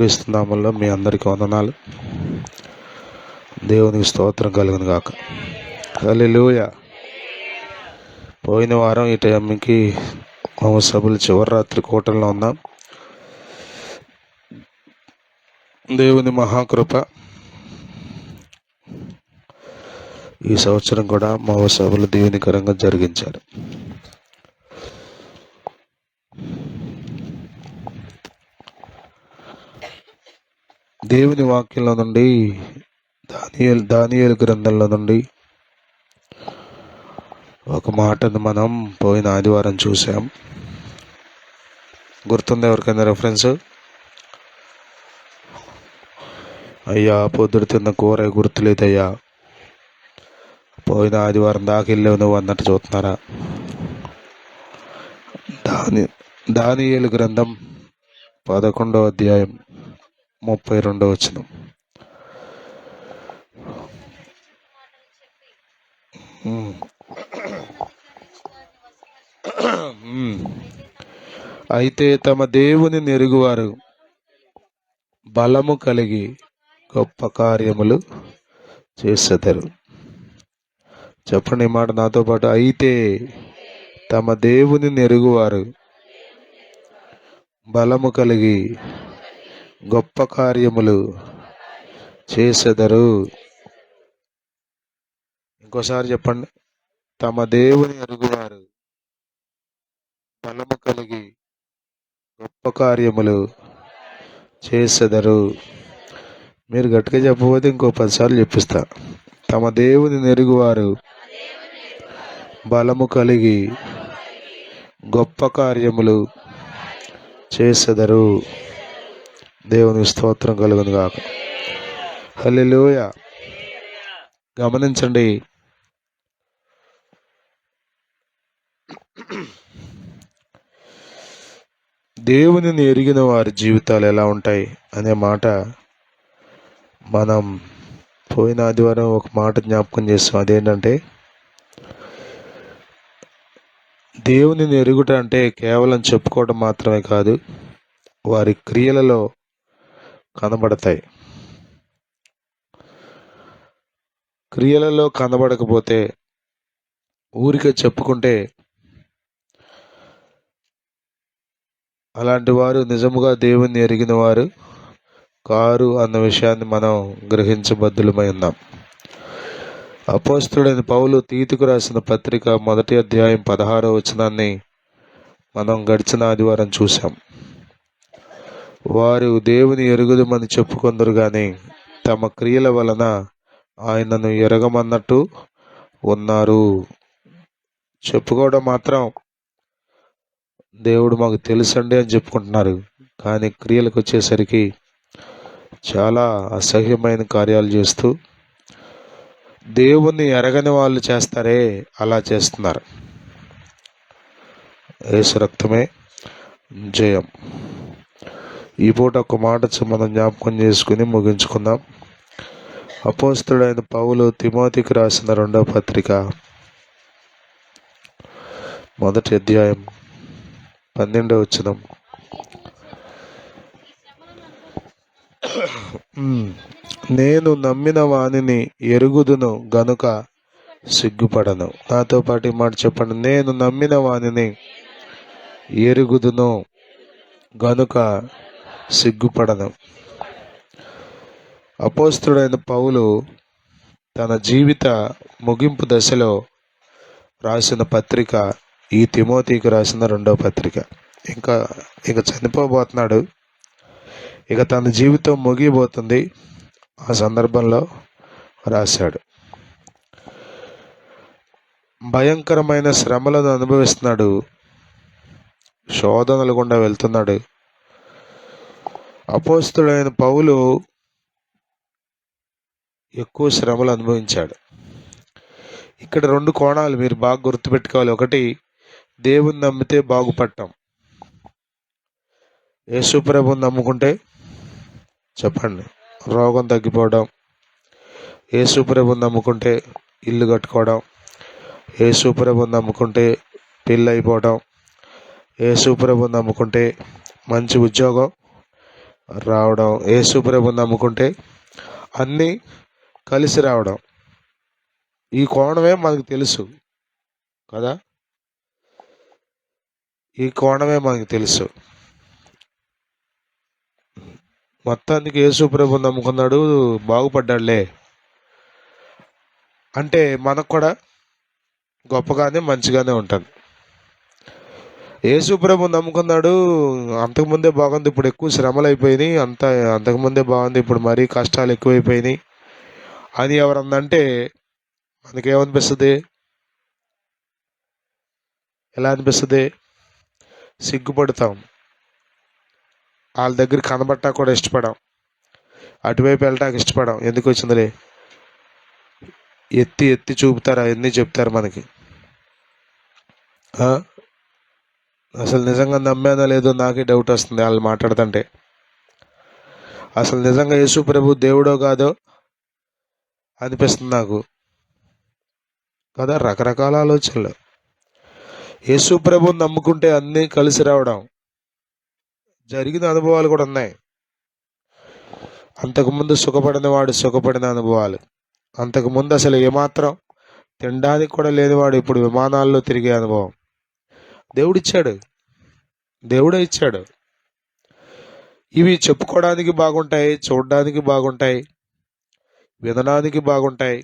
యేసుక్రీస్తు నామములో మీ అందరికీ వందనాలు. దేవునికి స్తోత్రం కలుగును గాక. హల్లెలూయా. పోయిన వారం ఈ టైంకి సభలు చివరి రాత్రి కోటల్లో ఉన్నాం. దేవుని మహాకృప ఈ సంవత్సరం కూడా మా సభలు దీవెనకరంగా జరిగించారు. దేవుని వాక్యంలో నుండి దానియేలు గ్రంథంలో నుండి ఒక మాటను మనం పోయిన ఆదివారం చూసాం. గుర్తుంది ఎవరికైనా రెఫరెన్స్? అయ్యా పొద్దుడు తిన్న కూర గుర్తులేదయ్యా, పోయిన ఆదివారం దాకా వెళ్ళావు నువ్వు అన్నట్టు చూస్తున్నారా? దానియేలు గ్రంథం 11వ అధ్యాయం 32వ వచనం. అయితే తమ దేవుని నెరుగువారు బలము కలిగి గొప్ప కార్యములు చేసెదరు. చెప్పండి ఈ మాట నాతో పాటు. అయితే తమ దేవుని నెరుగువారు బలము కలిగి గొప్ప కార్యములు చేసెదరు. ఇంకోసారి చెప్పండి. తమ దేవుని ఎరుగువారు బలము కలిగి గొప్ప కార్యములు చేసెదరు. మీరు గట్టిగా చెప్పబోతే ఇంకో 10 సార్లు చెప్పిస్తా. తమ దేవుని నెరుగువారు బలము కలిగి గొప్ప కార్యములు చేసెదరు. దేవుని స్తోత్రం కలుగును గాక. హల్లెలూయా. గమనించండి, దేవునిని ఎరిగిన వారి జీవితాలు ఎలా ఉంటాయి అనే మాట మనం పోయిన ఆదివారం ఒక మాట జ్ఞాపకం చేస్తాం. అదేంటంటే, దేవునిని ఎరుగుట అంటే కేవలం చెప్పుకోవడం మాత్రమే కాదు, వారి క్రియలలో కనబడతాయి. క్రియలలో కనబడకపోతే ఊరికే చెప్పుకుంటే అలాంటి వారు నిజముగా దేవుణ్ణి ఎరిగిన వారు కారు అన్న విషయాన్ని మనం గ్రహించబద్దులమై ఉన్నాం. అపోస్తలుడైన పౌలు తీతుకు రాసిన పత్రిక 1వ అధ్యాయం 16వ వచనాన్ని మనం గడిచిన ఆదివారం చూసాం. వారు దేవుని ఎరుగుదమని చెప్పుకొందరు కానీ తమ క్రియల వలన ఆయనను ఎరగమన్నట్టు ఉన్నారు. చెప్పుకోవడం మాత్రం దేవుడు మాకు తెలుసండి అని చెప్పుకుంటున్నారు, కానీ క్రియలకు వచ్చేసరికి చాలా అసహ్యమైన కార్యాలు చేస్తూ దేవుణ్ణి ఎరగని వాళ్ళు చేస్తారే అలా చేస్తున్నారు. యేసు రక్తమే జయం. ఈ పూట ఒక మాట మనం జ్ఞాపకం చేసుకుని ముగించుకుందాం. అపోస్తలుడైన పౌలు తిమోతికి రాసిన 2వ పత్రిక 1వ అధ్యాయం 12వ వచనం. నేను నమ్మిన వానిని ఎరుగుదును గనుక సిగ్గుపడను. నాతో పాటు ఈ మాట చెప్పండి. నేను నమ్మిన వానిని ఎరుగుదును గనుక సిగ్గుపడను. అపోస్తలుడైన పౌలు తన జీవిత ముగింపు దశలో రాసిన పత్రిక ఈ తిమోతికి రాసిన 2వ పత్రిక. ఇంకా చనిపోబోతున్నాడు, ఇక తన జీవితం ముగిపోతుంది. ఆ సందర్భంలో రాశాడు. భయంకరమైన శ్రమలను అనుభవిస్తున్నాడు, శోధనలు గుండా వెళ్తున్నాడు. అపోస్తలుడైన పౌలు ఎక్కువ శ్రమలు అనుభవించాడు. ఇక్కడ 2 కోణాలు మీరు బాగా గుర్తుపెట్టుకోవాలి. ఒకటి, దేవుని నమ్మితే బాగుపడటం. యేసు ప్రభువుని నమ్ముకుంటే చెప్పండి రోగం తగ్గిపోవడం, యేసు ప్రభువుని నమ్ముకుంటే ఇల్లు కట్టుకోవడం, యేసు ప్రభువుని నమ్ముకుంటే పెళ్ళి అయిపోవడం, యేసు ప్రభువుని నమ్ముకుంటే మంచి ఉద్యోగం, రావడం, యేసు ప్రభుని నమ్ముకుంటే అన్నీ కలిసి రావడం. ఈ కోణమే మనకు తెలుసు కదా, ఈ కోణమే మనకు తెలుసు. మొత్తానికి యేసు ప్రభుని నమ్ముకున్నాడు, బాగుపడ్డాడులే అంటే మనకు కూడా గొప్పగానే మంచిగానే ఉంటుంది. యేసు ప్రభుని నమ్ముకున్నాడు, అంతకుముందే బాగుంది, ఇప్పుడు ఎక్కువ శ్రమలు అయిపోయినాయి, అంతకుముందే బాగుంది, ఇప్పుడు మరీ కష్టాలు ఎక్కువైపోయినాయి అని ఎవరన్నంటే మనకేమనిపిస్తుంది? ఎలా అనిపిస్తుంది? సిగ్గుపడతాం, వాళ్ళ దగ్గర కనబట్టా కూడా ఇష్టపడాం, అటువైపు వెళ్ళటానికి ఇష్టపడాం. ఎందుకు వచ్చిందిలే, ఎత్తి ఎత్తి చూపుతారు, అవన్నీ చెప్తారు మనకి. అసలు నిజంగా నమ్మానో లేదో నాకే డౌట్ వస్తుంది వాళ్ళు మాట్లాడుతుంటే. అసలు నిజంగా యేసు ప్రభు దేవుడో కాదో అనిపిస్తుంది నాకు కదా. రకరకాల ఆలోచనలు. యేసు ప్రభుని నమ్ముకుంటే అన్నీ కలిసి రావడం, జరిగిన అనుభవాలు కూడా ఉన్నాయి. అంతకుముందు సుఖపడిన వాడు సుఖపడిన అనుభవాలు, అంతకుముందు అసలు ఏమాత్రం తినడానికి కూడా లేనివాడు ఇప్పుడు విమానాల్లో తిరిగే అనుభవం దేవుడే ఇచ్చాడు. ఇవి చెప్పుకోవడానికి బాగుంటాయి, చూడడానికి బాగుంటాయి, వినడానికి బాగుంటాయి.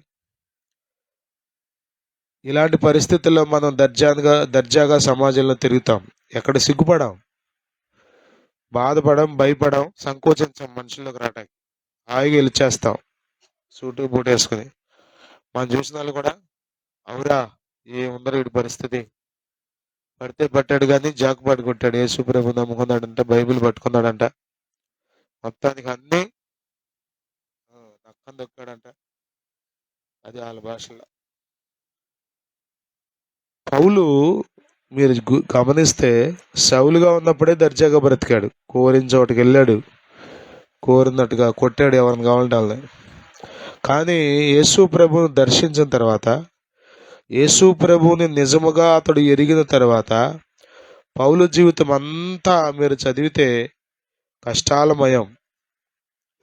ఇలాంటి పరిస్థితుల్లో మనం దర్జాగా సమాజంలో తిరుగుతాం, ఎక్కడ సిగ్గుపడాం, బాధపడం, భయపడం, సంకోచించాం మనుషుల్లోకి రావటానికి. హాయిగా వెళ్ళిచేస్తాం సూటు బూట్ వేసుకుని. మనం చూసిన వాళ్ళు కూడా అవురా ఏముందరో వీడి పరిస్థితి, పడితే పట్టాడు కానీ జాకుపాటు కొట్టాడు, యేసు ప్రభు నమ్ముకున్నాడంట, బైబిల్ పట్టుకున్నాడంట, మొత్తానికి అన్నీ నక్కం దొక్కాడంట. అది వాళ్ళ భాషలో. పౌలు మీరు గమనిస్తే సౌలుగా ఉన్నప్పుడే దర్జాగా బ్రతికాడు, కోరిన చోటుకి వెళ్ళాడు, కోరినట్టుగా కొట్టాడు ఎవరిని కావాలంటే వాళ్ళని. కానీ యేసు ప్రభువుని దర్శించిన తర్వాత, యేసు ప్రభువుని నిజముగా అతడు ఎరిగిన తర్వాత, పౌలు జీవితం అంతా మీరు చదివితే కష్టాలమయం.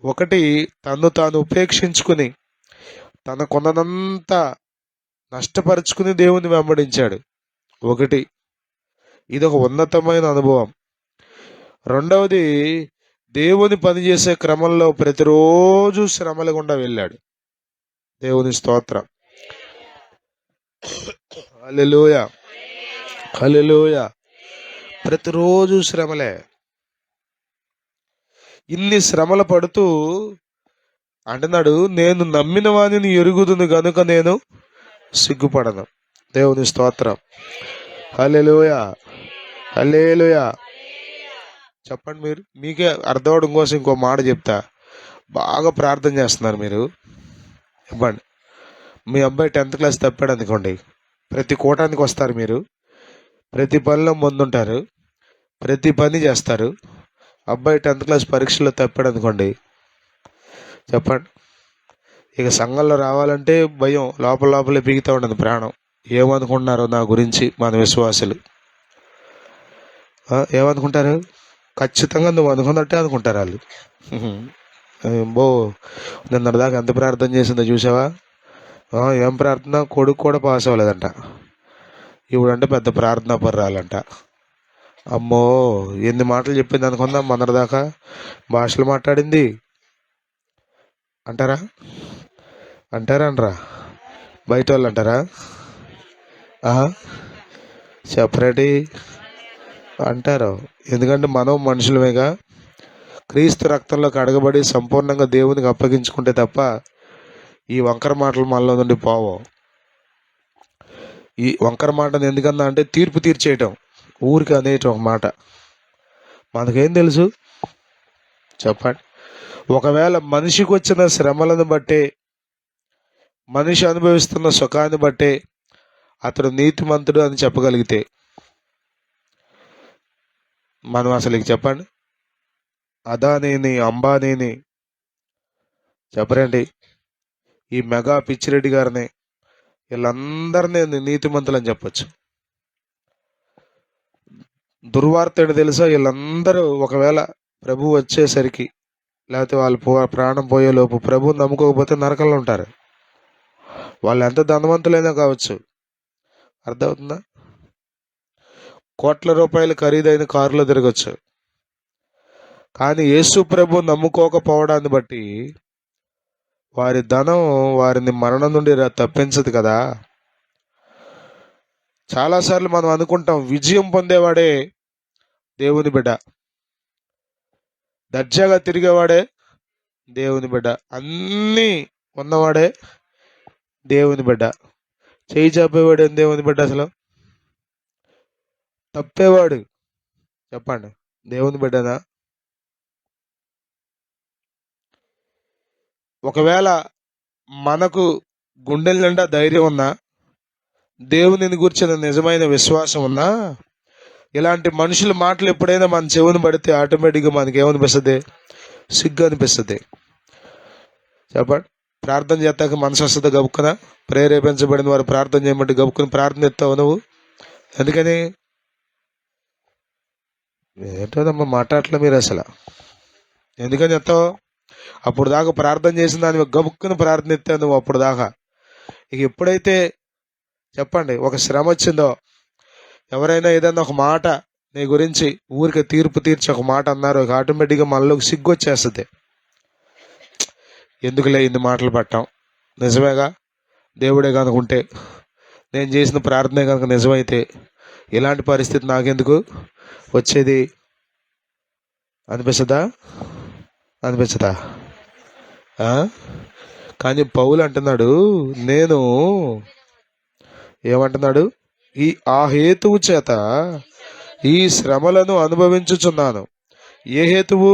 ఒకటి, తను తాను ఉపేక్షించుకుని తనకున్నదంతా నష్టపరుచుకుని దేవుని వెంబడించాడు. ఒకటి, ఇదొక ఉన్నతమైన అనుభవం. రెండవది, దేవుని పనిచేసే క్రమంలో ప్రతిరోజు శ్రమల గుండా వెళ్ళాడు. దేవుని స్తోత్రం, హల్లెలూయా హల్లెలూయా. ప్రతిరోజు శ్రమలే. ఇన్ని శ్రమలు పడుతూ అంటున్నాడు, నేను నమ్మిన వానిని ఎరుగుదును గనుక నేను సిగ్గుపడను. దేవుని స్తోత్రం, హల్లెలూయా హల్లెలూయా. చెప్పండి మీరు, మీకే అర్థం అవడం కోసం ఇంకో మాట చెప్తా. బాగా ప్రార్థన చేస్తున్నారు మీరు, ఇవ్వండి. మీ అబ్బాయి 10th క్లాస్ తప్పాడు అనుకోండి, ప్రతి కూటానికి వస్తారు మీరు, ప్రతి పనిలో ముందుంటారు, ప్రతి పని చేస్తారు. అబ్బాయి 10th క్లాస్ పరీక్షలో తప్పాడు అనుకోండి, చెప్పండి, ఇక సంఘంలో రావాలంటే భయం, లోపలే పీగుతూ ఉండదు ప్రాణం. ఏమనుకుంటున్నారో నా గురించి మన విశ్వాసులు? ఏమనుకుంటారు? ఖచ్చితంగా నువ్వు అనుకున్నట్టే అనుకుంటారు వాళ్ళు. నిన్నటిదాకా ఎంత ప్రార్థన చేసిందో చూసావా? ఏం ప్రార్థన? కొడుకు కూడా పాస్ అవ్వలేదంట, ఇప్పుడంటే పెద్ద ప్రార్థన పర్రాలంట. అమ్మో, ఎన్ని మాటలు చెప్పింది అనుకుందాం. మొన్నటిదాకా భాషలు మాట్లాడింది అంటారా అనరా? బయట వాళ్ళు అంటారా? సెపరేటీ అంటారు. ఎందుకంటే మనం మనుషులమేగా, క్రీస్తు రక్తంలో కడగబడి సంపూర్ణంగా దేవునికి అప్పగించుకుంటే తప్ప ఈ వంకర మాటలు మనలో నుండి పోవు. ఈ వంకర మాటను ఎందుకన్నా అంటే తీర్పు తీర్చేయటం, ఊరికి అనేయటం ఒక మాట. మనకేం తెలుసు చెప్పండి? ఒకవేళ మనిషికి వచ్చిన శ్రమలను బట్టే, మనిషి అనుభవిస్తున్న సుఖాన్ని బట్టే అతడు నీతిమంతుడు అని చెప్పగలిగితే, మనం అసలు చెప్పండి, అదానీని, అంబానీని చెప్పరండి, ఈ మెగా పిచ్చిరెడ్డి గారిని, వీళ్ళందరినీ నీతిమంతులు అని చెప్పచ్చు. దుర్వార్త ఏంటి తెలుసా? వీళ్ళందరూ ఒకవేళ ప్రభు వచ్చేసరికి లేకపోతే వాళ్ళు ప్రాణం పోయే లోపు ప్రభువుని నమ్ముకోకపోతే నరకంలో ఉంటారు. వాళ్ళు ఎంత ధనవంతులైనా కావచ్చు. అర్థమవుతుందా? కోట్ల రూపాయలు ఖరీదైన కారులో తిరగచ్చు. కానీ యేసు ప్రభు నమ్ముకోకపోవడాన్ని బట్టి వారి ధనం వారిని మరణం నుండి తప్పించదు కదా. చాలాసార్లు మనం అనుకుంటాం విజయం పొందేవాడే దేవుని బిడ్డ, దర్జాగా తిరిగేవాడే దేవుని బిడ్డ, అన్నీ ఉన్నవాడే దేవుని బిడ్డ, చేయి చాపేవాడు దేవుని బిడ్డ. అసలు తప్పేవాడు చెప్పండి దేవుని బిడ్డనా? ఒకవేళ మనకు గుండెల నిండా ధైర్యం ఉన్నా, దేవుని గురించిన నిజమైన విశ్వాసం ఉన్నా, ఇలాంటి మనుషుల మాటలు ఎప్పుడైనా మన చెవుని పడితే ఆటోమేటిక్గా మనకి ఏమనిపిస్తుంది? సిగ్గు అనిపిస్తుంది. చెప్పండి. ప్రార్థన చేస్తాక మనసు వస్తుంది గబుక్కున. ప్రేరేపించబడిన వారు ప్రార్థన చేయమంటే గబుక్కుని ప్రార్థన ఎత్తావు నువ్వు. ఎందుకని? ఏంటోదమ్మా మాట్లాడలే మీరు అసలు. ఎందుకని ఎత్తావు? అప్పుడు దాకా ప్రార్థన చేసిన దాని గబుక్కుని ప్రార్థన ఎత్తావు నువ్వు అప్పుడు దాకా. ఇక ఎప్పుడైతే చెప్పండి ఒక శ్రమ వచ్చిందో, ఎవరైనా ఏదైనా ఒక మాట నీ గురించి ఊరికి తీర్పు తీర్చి ఒక మాట అన్నారు, ఆటోమేటిక్గా మనలోకి సిగ్గు వచ్చేస్తుంది. ఎందుకులే ఇన్ని మాటలు పట్టాం, నిజమేగా దేవుడే కనుకుంటే, నేను చేసిన ప్రార్థనే కనుక నిజమైతే ఇలాంటి పరిస్థితి నాకెందుకు వచ్చేది అనిపిస్తుందా? అనిపించదా? కానీ పౌలు అంటున్నాడు, నేను ఏమంటున్నాడు? ఆ హేతువు చేత ఈ శ్రమలను అనుభవించుచున్నాను. ఏ హేతువు?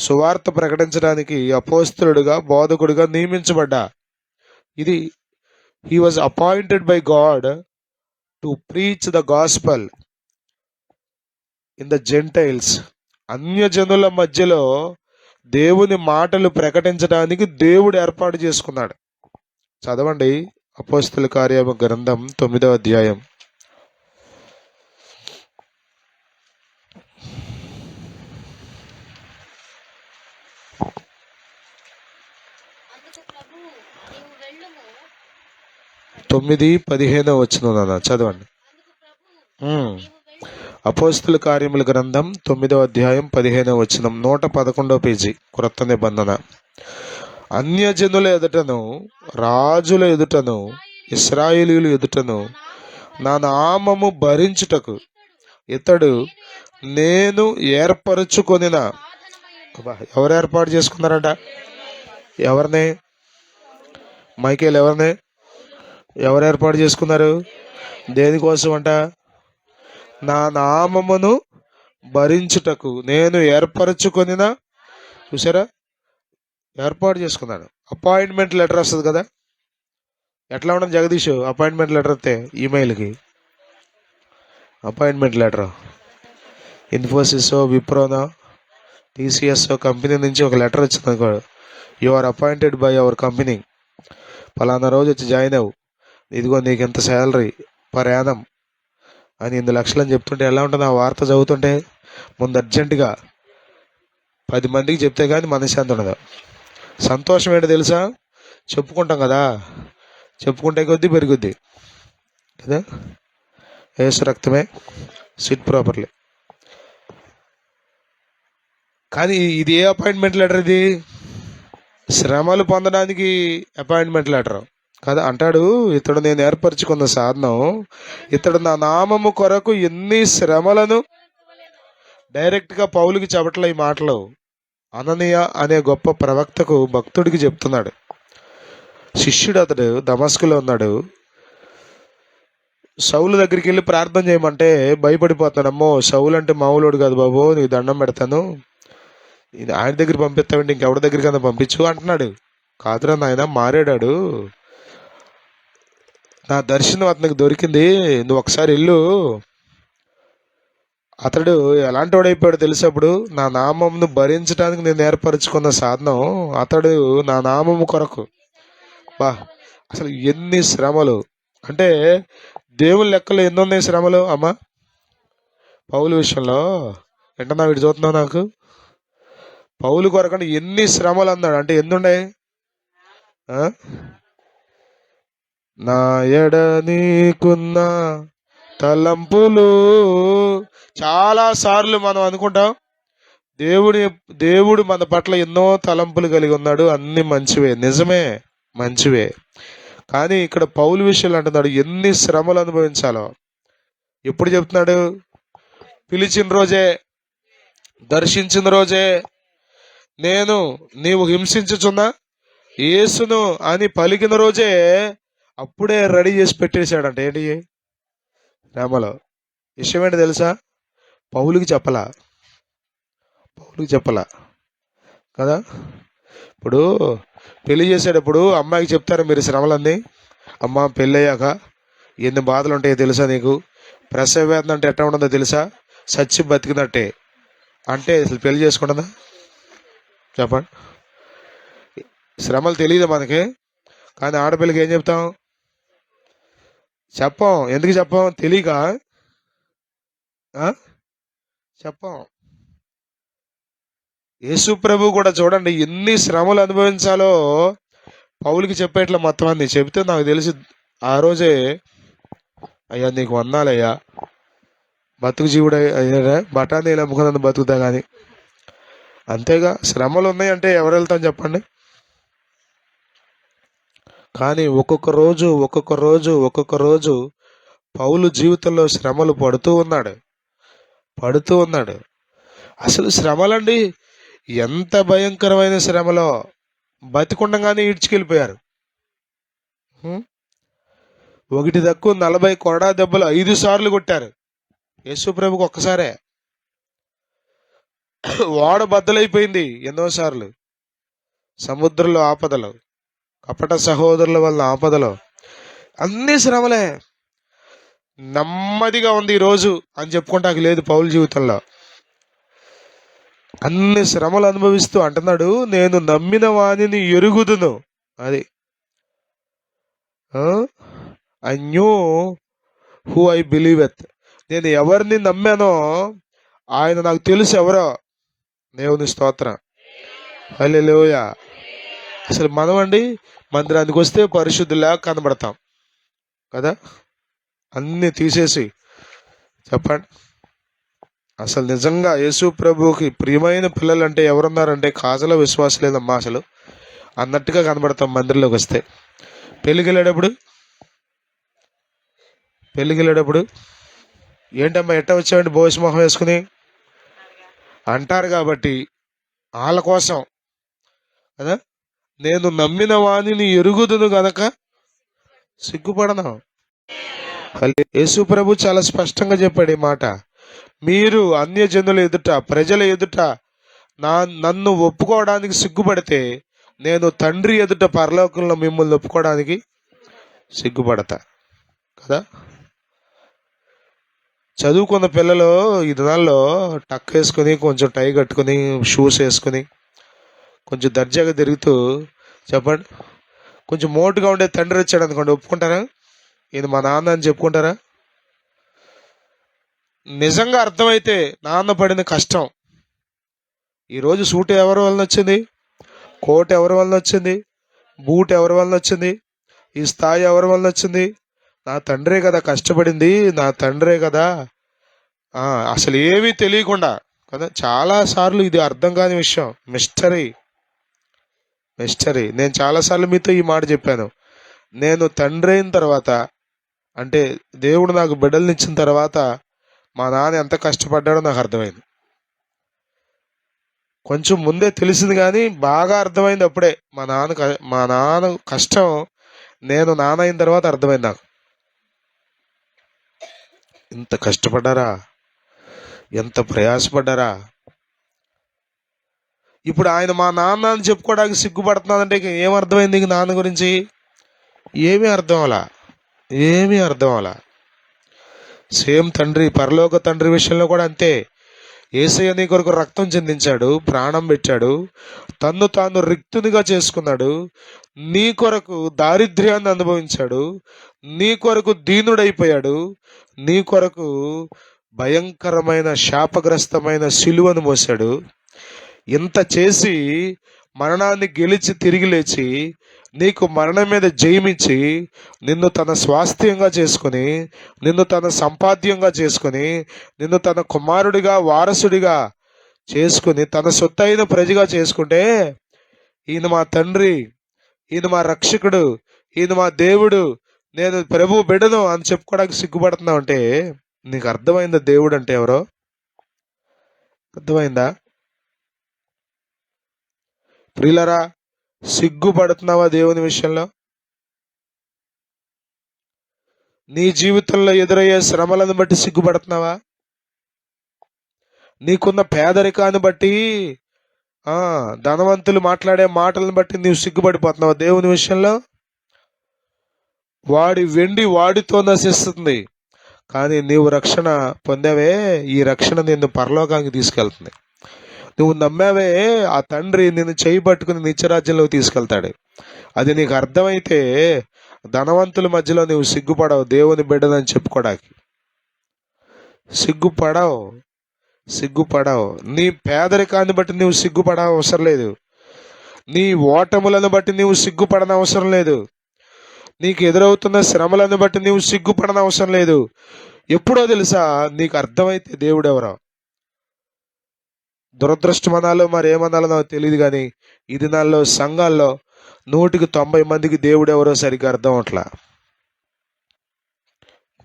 సువార్త ప్రకటించడానికి అపోస్తలుడుగా బోధకుడిగా నియమించబడ్డా. ఇది he was appointed by God to preach the gospel in the Gentiles. అన్యజనుల మధ్యలో దేవుని మాటలు ప్రకటించడానికి దేవుడు ఏర్పాటు చేసుకున్నాడు. చదవండి అపోస్తల కార్యము గ్రంథం 9వ అధ్యాయం. తొమ్మిది 15 వచనం చదవండి. అపోస్తల కార్యముల గ్రంథం 9వ అధ్యాయం 15వ వచనం, 111వ పేజీ, క్రొత్త నిబంధన. అన్యజనుల ఎదుటను రాజుల ఎదుటను ఇశ్రాయేలీయుల ఎదుటను నా నామము భరించుటకు ఇతడు నేను ఏర్పరచుకొనిన. ఎవరు ఏర్పాటు చేసుకున్నారట? ఎవరిని? మైకేల్ ఎవరిని? ఎవరు ఏర్పాటు చేసుకున్నారు? దేనికోసం అంట? నా నామమును భరించుటకు నేను ఏర్పరచుకొనిన. చూసారా? ఏర్పాటు చేసుకున్నాడు. అపాయింట్మెంట్ లెటర్ వస్తుంది కదా. ఎట్లా ఉండదు జగదీష్? అపాయింట్మెంట్ లెటర్ వస్తే ఈమెయిల్కి అపాయింట్మెంట్ లెటర్, ఇన్ఫోసిస్, విప్రోనో, టీసీఎస్ కంపెనీ నుంచి ఒక లెటర్ వచ్చింది అనుకో, you are appointed by our company, ఫలానా రోజు వచ్చి జాయిన్ అవ్వు, ఇదిగో నీకు ఎంత శాలరీ పర్ యానం అని 8 లక్షలు అని చెప్తుంటే ఎలా ఉంటుంది ఆ వార్త చదువుతుంటే? ముందు అర్జెంటుగా 10 మందికి చెప్తే కానీ మనశ్శాంతి ఉండదు. సంతోషం ఏంటో తెలుసా? చెప్పుకుంటాం కదా, చెప్పుకుంటే కొద్దీ పెరుగుద్ది కదా. యేసు రక్తమే, సిట్ ప్రాపర్లీ. కానీ ఇది ఏ అపాయింట్మెంట్ లెటర్? ఇది శ్రమలు పొందడానికి అపాయింట్మెంట్ లెటర్ కదా. అంటాడు, ఇతడు నేను ఏర్పరచుకున్న సాధనం, ఇతడు నా నామము కొరకు ఎన్ని శ్రమలను. డైరెక్ట్గా పౌలుకి చెప్పట్లే ఈ మాటలు, అననీయ అనే గొప్ప ప్రవక్తకు, భక్తుడికి చెప్తున్నాడు. శిష్యుడు అతడు దమస్కులో ఉన్నాడు. సౌలు దగ్గరికి వెళ్ళి ప్రార్థన చేయమంటే భయపడిపోతాడు. అమ్మో సౌలు అంటే మామూలుడు కాదు బాబు, నీకు దండం పెడతాను, ఆయన దగ్గర పంపిస్తామంటే ఇంకెవరి దగ్గరికన్నా పంపించు అంటున్నాడు. కాదురా నాయన, మారాడాడు, నా దర్శనం అతనికి దొరికింది, నువ్వు ఒకసారి వెళ్ళు. అతడు ఎలాంటి వాడైపోయాడు తెలిసినప్పుడు, నా నామంను భరించడానికి నేను ఏర్పరచుకున్న సాధనం, అతడు నా నామము కొరకు. బా, అసలు ఎన్ని శ్రమలు అంటే దేవుని లెక్కలో ఎన్ని ఉన్నాయి శ్రమలు అమ్మా. పౌలు విషయంలో ఏంటన్నా వీడు చూస్తున్నావు నాకు, పౌలు కొరకంటే ఎన్ని శ్రమలు అన్నాడు అంటే ఎన్నుండే. నా ఎడ నీకున్న తలంపులు. చాలా సార్లు మనం అనుకుంటాం దేవుడు మన పట్ల ఎన్నో తలంపులు కలిగి ఉన్నాడు, అన్ని మంచివే, నిజమే, మంచివే. కానీ ఇక్కడ పౌలు విషయాలు అంటున్నాడు ఎన్ని శ్రమలు అనుభవించాలో. ఎప్పుడు చెప్తున్నాడు? పిలిచిన రోజే, దర్శించిన రోజే, నీవు హింసించుచున్నా యేసును అని పలికిన రోజే అప్పుడే రెడీ చేసి పెట్టేశాడంట. ఏంటి శ్రమలో? విషయం ఏంటి తెలుసా? పౌలుకి చెప్పలా కదా. ఇప్పుడు పెళ్లి చేసేటప్పుడు అమ్మాయికి చెప్తారు మీరు శ్రమలన్నీ. అమ్మ పెళ్ళయ్యాక ఎన్ని బాధలు ఉంటాయో తెలుసా నీకు? ప్రసవ వేదన అంటే ఎట్లా ఉంటుందో తెలుసా? సచ్చి బతికినట్టే. అంటే అసలు పెళ్లి చేసుకుంటుందా? చెప్పండి. శ్రమలు తెలియదు మనకి. కానీ ఆడపిల్లకి ఏం చెప్తాం? చెప్పం. ఎందుకు చెప్పం? తెలియక చెప్పం. యేసు ప్రభు కూడా చూడండి ఎన్ని శ్రమలు అనుభవించాలో పౌలుకి చెప్పేట్లా మొత్తం అన్ని చెబితే నాకు తెలిసి ఆ రోజే అయ్యా నీకు వందాలయ్యా, బతుకు జీవుడు అయ్యారా, బఠానీలు అమ్ముకున్నందుకు బతుకుతా. కానీ అంతేగా, శ్రమలు ఉన్నాయంటే ఎవరు వెళ్తాం చెప్పండి. కానీ ఒక్కొక్క రోజు పౌలు జీవితంలో శ్రమలు పడుతూ ఉన్నాడు. అసలు శ్రమలండి ఎంత భయంకరమైన శ్రమలో. బతికుండగానే ఈడ్చుకెళ్ళిపోయారు. ఒకటి తక్కువ 40 కొరడా దెబ్బలు 5 సార్లు కొట్టారు యేసు ప్రభుకు. ఒక్కసారే ఓడ బద్దలైపోయింది ఎన్నోసార్లు. సముద్రంలో ఆపదలు, కపట సహోదరుల వల్ల ఆపదలు, అన్ని శ్రమలే. నెమ్మదిగా ఉంది ఈరోజు అని చెప్పుకుంటాకి లేదు పౌలు జీవితంలో. అన్ని శ్రమలు అనుభవిస్తూ అంటున్నాడు నేను నమ్మిన వాణిని ఎరుగుదును. అది I knew who I believeth. నేను ఎవరిని నమ్మానో ఆయన నాకు తెలుసు ఎవరో. దేవుని స్తోత్రం, హల్లెలూయా. అసలు మనం అండి మందిరానికి వస్తే పరిశుద్ధులా కనబడతాం కదా, అన్నీ తీసేసి. చెప్పండి, అసలు నిజంగా యేసు ప్రభువుకి ప్రియమైన పిల్లలు అంటే ఎవరున్నారంటే కాజల విశ్వాసం లేదమ్మా అసలు అన్నట్టుగా కనబడతాం మందిరంలోకి వస్తే. పెళ్ళికి వెళ్ళేటప్పుడు ఏంటమ్మా ఎట్ట వచ్చామండి బోసి మొహం వేసుకుని అంటారు. కాబట్టి వాళ్ళ కోసం కదా, నేను నమ్మిన వాణిని ఎరుగుదును గనక సిగ్గుపడను. యేసు ప్రభు చాలా స్పష్టంగా చెప్పాడు ఈ మాట. మీరు అన్యజనుల ఎదుట, ప్రజల ఎదుట నన్ను ఒప్పుకోవడానికి సిగ్గుపడితే నేను తండ్రి ఎదుట పరలోకంలో మిమ్మల్ని ఒప్పుకోవడానికి సిగ్గుపడతా కదా. చదువుకున్న పిల్లలు ఈ దినాల్లో టక్ వేసుకుని, కొంచెం టై కట్టుకుని, షూస్ వేసుకుని కొంచెం దర్జాగా తిరుగుతూ, చెప్పండి, కొంచెం మోటుగా ఉండే తండ్రి వచ్చాడు అనుకోండి, ఒప్పుకుంటారా? ఇది మా నాన్న అని చెప్పుకుంటారా? నిజంగా అర్థమైతే నాన్న పడిన కష్టం. ఈరోజు సూట్ ఎవరి వలన వచ్చింది? కోట్ ఎవరి వలన వచ్చింది? బూట్ ఎవరి వలన వచ్చింది? ఈ స్థాయి ఎవరి వలన వచ్చింది? నా తండ్రే కదా కష్టపడింది, నా తండ్రే కదా. అసలు ఏమీ తెలియకుండా కదా. చాలాసార్లు ఇది అర్థం కాని విషయం, మిస్టరీ. నేను చాలాసార్లు మీతో ఈ మాట చెప్పాను. నేను తండ్రి అయిన తర్వాత, అంటే దేవుడు నాకు బిడ్డలనిచ్చిన తర్వాత మా నాన్న ఎంత కష్టపడ్డాడో నాకు అర్థమైంది. కొంచెం ముందే తెలిసింది కానీ బాగా అర్థమైంది అప్పుడే. మా నాన్న కష్టం నేను నాన్న అయిన తర్వాత అర్థమైంది నాకు. ఇంత కష్టపడ్డారా, ఎంత ప్రయాసపడ్డారా. ఇప్పుడు ఆయన మా నాన్న అని చెప్పుకోవడానికి సిగ్గుపడుతున్నాదంటే ఏమర్థమైంది ఇంక నాన్న గురించి? ఏమీ అర్థం అలా. సేమ్ తండ్రి, పరలోక తండ్రి విషయంలో కూడా అంతే. యేసయ్య నీ కొరకు రక్తం చెందించాడు, ప్రాణం పెట్టాడు, తన్ను తాను రిక్తునిగా చేసుకున్నాడు, నీ కొరకు దారిద్ర్యాన్ని అనుభవించాడు, నీ కొరకు దీనుడైపోయాడు, నీ కొరకు భయంకరమైన శాపగ్రస్తమైన సిలువను మోసాడు. ఇంత చేసి మరణాన్ని గెలిచి తిరిగి లేచి నీకు మరణం మీద జయమిచ్చి నిన్ను తన స్వాస్థ్యంగా చేసుకుని, నిన్ను తన సంపాద్యంగా చేసుకుని, నిన్ను తన కుమారుడిగా వారసుడిగా చేసుకుని, తన సొత్తైన ప్రజగా చేసుకుంటే, ఈయన మా తండ్రి, ఈయన మా రక్షకుడు, ఈయన మా దేవుడు, నేను ప్రభు బిడ్డను అని చెప్పుకోవడానికి సిగ్గుపడుతున్నావు అంటే నీకు అర్థమైందా దేవుడు అంటే ఎవరో? అర్థమైందా? ప్రియులరా, సిగ్గుపడుతున్నావా దేవుని విషయంలో? నీ జీవితంలో ఎదురయ్యే శ్రమలను బట్టి సిగ్గుపడుతున్నావా? నీకున్న పేదరికాన్ని బట్టి, ధనవంతులు మాట్లాడే మాటలను బట్టి నీవు సిగ్గుపడిపోతున్నావా దేవుని విషయంలో? వాడి వెండి వాడితో నశిస్తుంది, కానీ నీవు రక్షణ పొందావే, ఈ రక్షణ నిన్ను పరలోకానికి తీసుకెళ్తుంది. నువ్వు నమ్మావే, ఆ తండ్రి నిన్ను చేయి పట్టుకుని నిత్యరాజ్యంలోకి తీసుకెళ్తాడు. అది నీకు అర్థమైతే ధనవంతుల మధ్యలో నువ్వు సిగ్గుపడవు దేవుని బిడ్డదని చెప్పుకోవడానికి. సిగ్గుపడవు. నీ పేదరికాన్ని బట్టి నువ్వు సిగ్గుపడ అవసరం లేదు. నీ ఓటములను బట్టి నువ్వు సిగ్గుపడన అవసరం లేదు. నీకు ఎదురవుతున్న శ్రమలను బట్టి నువ్వు సిగ్గుపడన అవసరం లేదు. ఎప్పుడో తెలుసా నీకు అర్థమైతే దేవుడు ఎవరో. దురదృష్టమనాలో మరేమనాలో నాకు తెలియదు, కానీ ఈ దినాల్లో సంఘాల్లో 100కి 90 మందికి దేవుడెవరో సరిగ్గా అర్థం అవట్లా.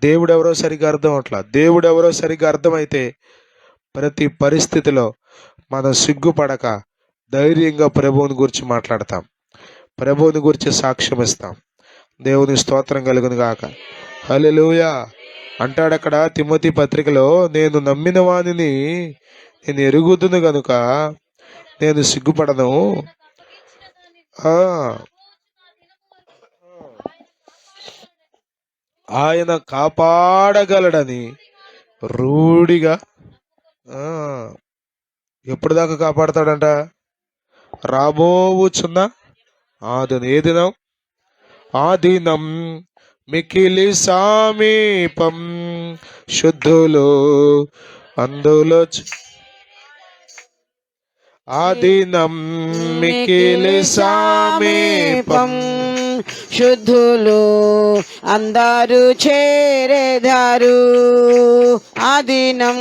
దేవుడెవరో సరిగ్గా అర్థమైతే ప్రతి పరిస్థితిలో మనం సిగ్గుపడక ధైర్యంగా ప్రభువుని గురించి మాట్లాడతాం, ప్రభువుని గురించి సాక్ష్యం ఇస్తాం. దేవుని స్తోత్రం కలుగును గాక. హల్లెలూయా. అంటాడు అక్కడ తిమోతి పత్రికలో, నేను నమ్మిన వానిని నేను ఎరుగుదును గనుక నేను సిగ్గుపడను. ఆయన కాపాడగలడని రూఢిగా. ఎప్పుడు దాకా కాపాడతాడంట? రాబోవుచున్న ఏ దినం? ఆ దినం మికిలి సమీపం, శుద్ధులు అందులో. ఆ దినం మికిలి సమీపం, శుద్ధులు అందరూ చేరేదారు. ఆ దినం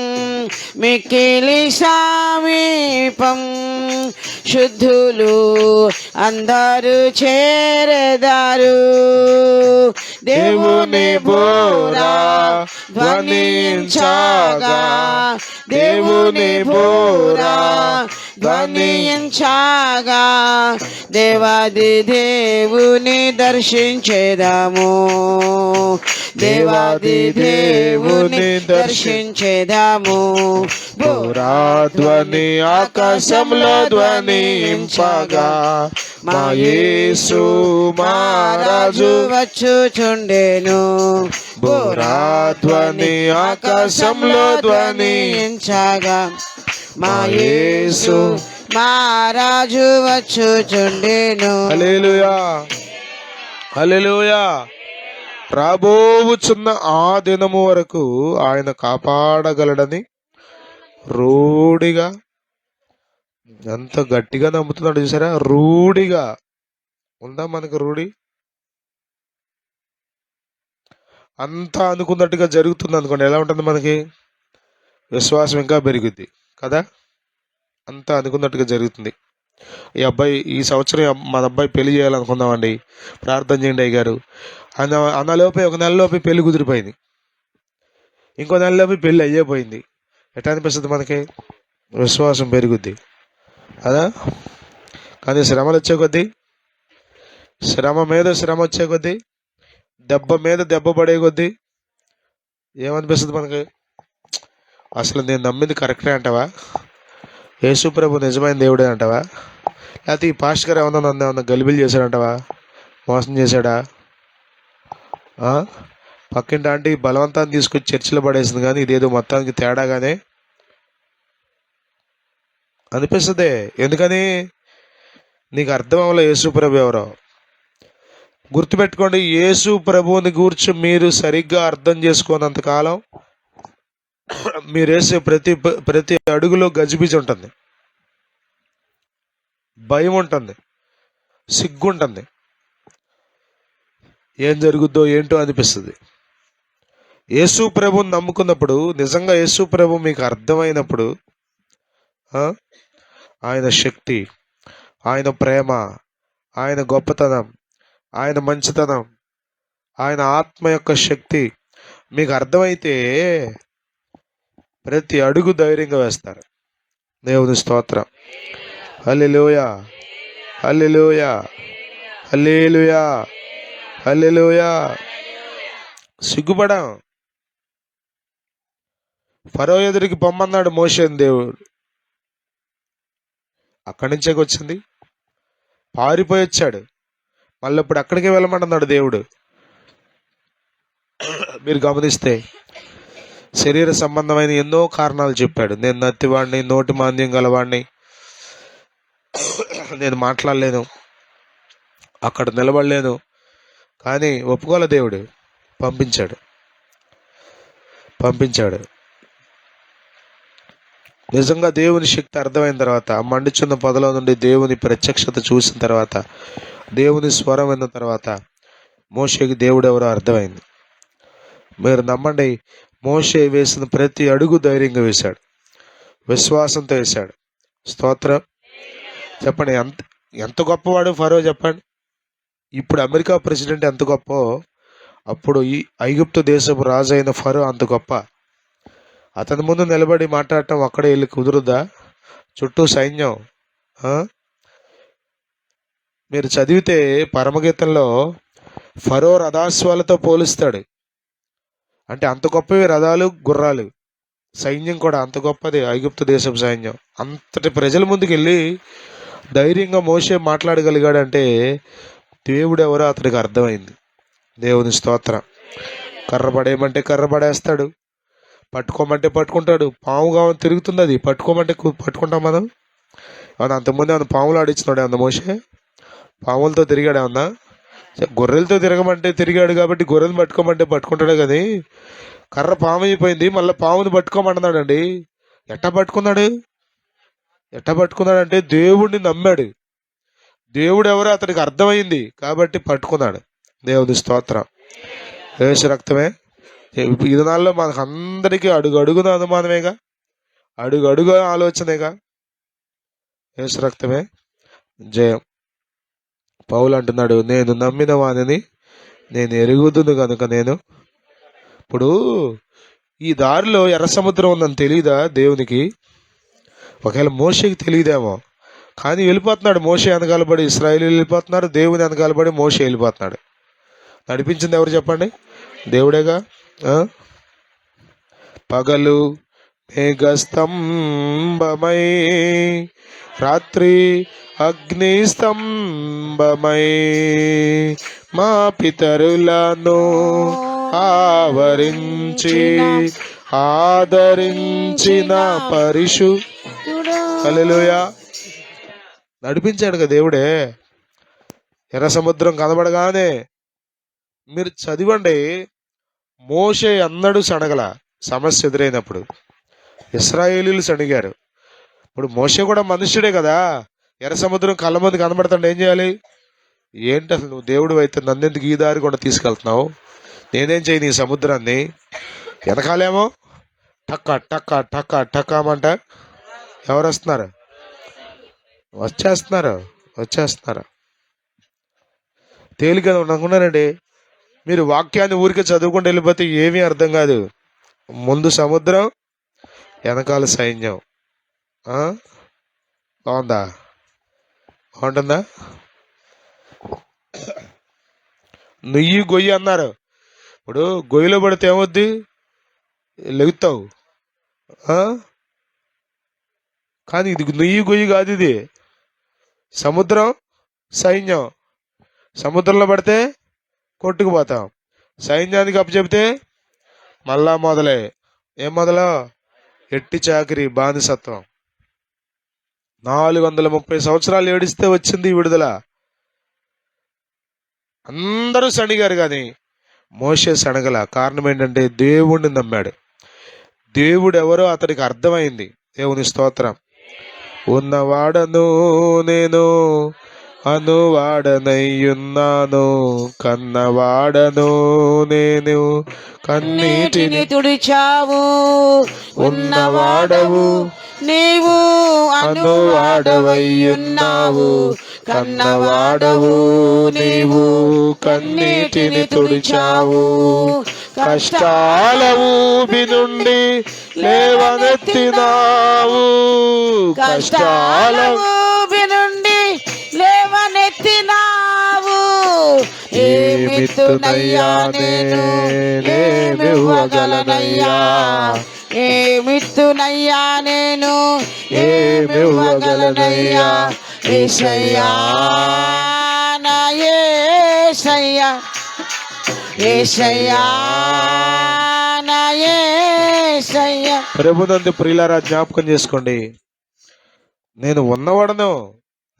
మికిలి సమీపం, శుద్ధులు అందరూ చేరేదారు. దేవుని బోరా ధ్వనించగా, దేవుని బోరా ధ్వనించగా, దేవాది దేవుని దర్శించేదాము, దేవాది దేవుని దర్శించేదాము. బోరా ధ్వని ఆకాశంలో ధ్వనించగా, మా యేసు మహారాజు వచ్చుచుండెను. బోరా ధ్వని ఆకాశంలో ధ్వనించగా, మా యేసు మహారాజు వచ్చుచుండెను. హల్లెలూయా, హల్లెలూయా. రాబోవుచున్న ఆ దినము వరకు ఆయన కాపాడగలడని రూఢిగా, ఎంత గట్టిగా నమ్ముతున్నాడు చూసారా? రూఢిగా ఉందా మనకు రూఢి? అంతా అనుకున్నట్టుగా జరుగుతుంది అనుకోండి, ఎలా ఉంటుంది మనకి? విశ్వాసం ఇంకా పెరుగుద్ది కదా. అంతా అనుకున్నట్టుగా జరుగుతుంది. ఈ సంవత్సరం మన అబ్బాయి పెళ్లి చేయాలనుకుందామండి, ప్రార్థన చేయండి అయ్యగారు అన్నలోపే, ఒక నెలలోపే పెళ్లి కుదిరిపోయింది, ఇంకో నెలలోపే పెళ్లి అయ్యేపోయింది. ఎట్లా అనిపిస్తుంది మనకి? విశ్వాసం పెరుగుద్ది కదా. కానీ శ్రమలు వచ్చే కొద్దీ, శ్రమ మీద శ్రమ వచ్చే కొద్దీ, దెబ్బ మీద దెబ్బ పడే కొద్దీ ఏమనిపిస్తుంది మనకి? అసలు నేను నమ్మింది కరెక్టే అంటావా? యేసు ప్రభు నిజమైన దేవుడే అంటావా? లేకపోతే ఈ పాస్టర్ గారు ఏమన్నా గలిబిలు చేశాడంటావా? మోసం చేశాడా? పక్కింటి ఆంటీ బలవంతాన్ని తీసుకొచ్చి చర్చిలో పడేసింది, కానీ ఇదేదో మొత్తానికి తేడాగానే అనిపిస్తుంది. ఎందుకని? నీకు అర్థం అవ్వలే యేసు ప్రభు ఎవరో. గుర్తుపెట్టుకోండి, యేసు ప్రభువుని గూర్చి మీరు సరిగ్గా అర్థం చేసుకోనంతకాలం మీరు వేసే ప్రతి అడుగులో గజిబిజి ఉంటుంది. భయం ఉంటుంది, సిగ్గు ఉంటుంది, ఏం జరుగుద్దో ఏంటో అనిపిస్తుంది. యేసు ప్రభుని నమ్ముకున్నప్పుడు, నిజంగా యేసు ప్రభు మీకు అర్థమైనప్పుడు ఆయన శక్తి, ఆయన ప్రేమ, ఆయన గొప్పతనం, ఆయన మంచితనం, ఆయన ఆత్మ యొక్క శక్తి మీకు అర్థమైతే ప్రతి అడుగు ధైర్యంగా వేస్తారు. దేవుని స్తోత్రం. హల్లెలూయా, హల్లెలూయా, హల్లెలూయా, హల్లెలూయా. సిగ్గుపడాం. ఫరో ఎదురికి పొమ్మన్నాడు మోషేని దేవుడు, అక్కడి నుంచే వచ్చింది. పారిపోయి వచ్చాడు, మళ్ళీ ఇప్పుడు అక్కడికే వెళ్ళమన్నాడు దేవుడు. మీరు గమనిస్తే శరీర సంబంధమైన ఎన్నో కారణాలు చెప్పాడు. నేను నత్తివాడిని, నోటి మాంద్యం గలవాడిని, నేను మాట్లాడలేను, అక్కడ నిలబడలేను. కానీ ఒప్పుకోలే దేవుడు, పంపించాడు. నిజంగా దేవుని శక్తి అర్థమైన తర్వాత, మండుచున్న పొదలో నుండి దేవుని ప్రత్యక్షత చూసిన తర్వాత, దేవుని స్వరం విన్న తర్వాత మోషేకి దేవుడు ఎవరో అర్థమైంది. మీరు నమ్మండి, మోషే వేసిన ప్రతి అడుగు ధైర్యంగా వేశాడు, విశ్వాసంతో వేశాడు. స్తోత్రం. చెప్పండి, ఎంత గొప్పవాడు ఫరో చెప్పండి. ఇప్పుడు అమెరికా ప్రెసిడెంట్ ఎంత గొప్ప, అప్పుడు ఈ ఐగుప్తు దేశపు రాజు అయిన ఫరో అంత గొప్ప. అతని ముందు నిలబడి మాట్లాడటం అక్కడే వెళ్ళి కుదురుద్దా? చుట్టూ సైన్యం. మీరు చదివితే పరమగీతంలో ఫరో రథాశ్వాలతో పోలుస్తాడు. అంటే అంత గొప్పవి రథాలు, గుర్రాలు, సైన్యం కూడా అంత గొప్పది ఐగుప్తు దేశపు సైన్యం. అంతటి ప్రజల ముందుకు వెళ్ళి ధైర్యంగా మోషే మాట్లాడగలిగాడంటే దేవుడు ఎవరో అతడికి అర్థమైంది. దేవుని స్తోత్రం. కర్ర పడేయమంటే కర్ర పడేస్తాడు, పట్టుకోమంటే పట్టుకుంటాడు. పాముగా తిరుగుతుంది, అది పట్టుకోమంటే పట్టుకుంటాం మనం. ఏమన్నా అంతకుముందు ఏమన్నా పాములు ఆడించినాడు ఏమన్నా మోషే? పాములతో తిరిగాడు ఏమన్నా? గొర్రెలతో తిరగమంటే తిరిగాడు కాబట్టి గొర్రెలు పట్టుకోమంటే పట్టుకుంటాడు. కానీ కర్ర పాము అయిపోయింది, మళ్ళీ పాముని పట్టుకోమంటున్నాడండి. ఎట్టా పట్టుకున్నాడంటే దేవుడిని నమ్మాడు. దేవుడు ఎవరో అతనికి అర్థమైంది కాబట్టి పట్టుకున్నాడు. దేవుని స్తోత్రం. యేసు రక్తమే. ఈ దినాల్లో మనకు అందరికీ అడుగున అనుమానమేగా, అడుగు ఆలోచనేగా. యేసు రక్తమే జయం. పౌలు అంటున్నాడు, నేను నమ్మిన వానిని నేను ఎరుగుదును కనుక నేను. ఇప్పుడు ఈ దారిలో ఎర్ర సముద్రం ఉందని తెలియదా దేవునికి? ఒకవేళ మోషేకి తెలియదేమో, కానీ వెళ్ళిపోతున్నాడు. మోషే వెనకాలబడి ఇశ్రాయేలు వెళ్ళిపోతున్నారు, దేవుని వెనకాలబడి మోషే వెళ్ళిపోతున్నాడు. నడిపించింది ఎవరు చెప్పండి? దేవుడేగా. పగలు మేఘస్తంభమై, రాత్రి అగ్ని స్తంభమై, మా పితరులను ఆవరించి ఆదరించిన హల్లెలూయా. నడిపించాడు కదా దేవుడే. ఎర్ర సముద్రం కనబడగానే మీరు చదివండి, మోషే అన్నడు సనగల. సమస్య ఎదురైనప్పుడు ఇశ్రాయేలీలు సణిగారు. ఇప్పుడు మోషే కూడా మనుష్యుడే కదా. ఎర్ర సముద్రం కళ్ళ ముందు కనబడుతుంటే ఏం చేయాలి? ఏంటి అసలు నువ్వు దేవుడు అయితే నన్నెందుకు ఈ దారి కూడా తీసుకెళ్తున్నావు? నేనేం చేయను ఈ సముద్రాన్ని? వెనకాలేమో టక్క టక్క టక్క టక్కామంట ఎవరు వస్తున్నారు? వచ్చేస్తున్నారు. తేలిక అనుకున్నారండి. మీరు వాక్యాన్ని ఊరికే చదువుకుంటూ వెళ్ళిపోతే ఏమీ అర్థం కాదు. ముందు సముద్రం, వెనకాల సైన్యం. బాగుంటుందా? నుయ్యి గొయ్యి అన్నారు. ఇప్పుడు గొయ్యిలో పడితే ఏమవుద్ది? లెగుతావు. కానీ ఇది నుయ్యి గొయ్యి కాదు, ఇది సముద్రం, సైన్యం. సముద్రంలో పడితే కొట్టుకుపోతాం. సైన్యానికి అప్పచెప్తే మళ్ళా మొదలే. ఏం మొదలు? ఎట్టి చాకిరి, బానిసత్వం. 430 సంవత్సరాలు ఏడిస్తే వచ్చింది విడుదల. అందరూ సణిగారు కానీ మోషే సణగల. కారణం ఏంటంటే దేవుణ్ణి నమ్మాడు. దేవుడు ఎవరో అతడికి అర్థమైంది. దేవుని స్తోత్రం. ఉన్నవాడను నేను అనువాడనయ్యున్నాను, కన్నవాడను నేను కన్నీటిని తుడిచావు. ఉన్నవాడవు నీవు అనువాడవయ్యున్నావు, కన్నవాడవు నీవు కన్నీటిని తుడిచావు. కష్టాల ఊబి నుండి లేవనెత్తినావు, కష్టాల ఊబి నుండి లేవనెత్తినావు. ఏమిత్తునయ్యా నేను, ఏమివ్వగలనయ్యా, ఏమిత్తునయ్యా నేను, ఏమివ్వగలనయ్యా. యేసయ్యా నా యేసయ్యా, యేసయ్యా నా యేసయ్యా. ప్రభునందు ప్రియులారా జ్ఞాపకం చేసుకోండి, నేను ఉన్నవాడను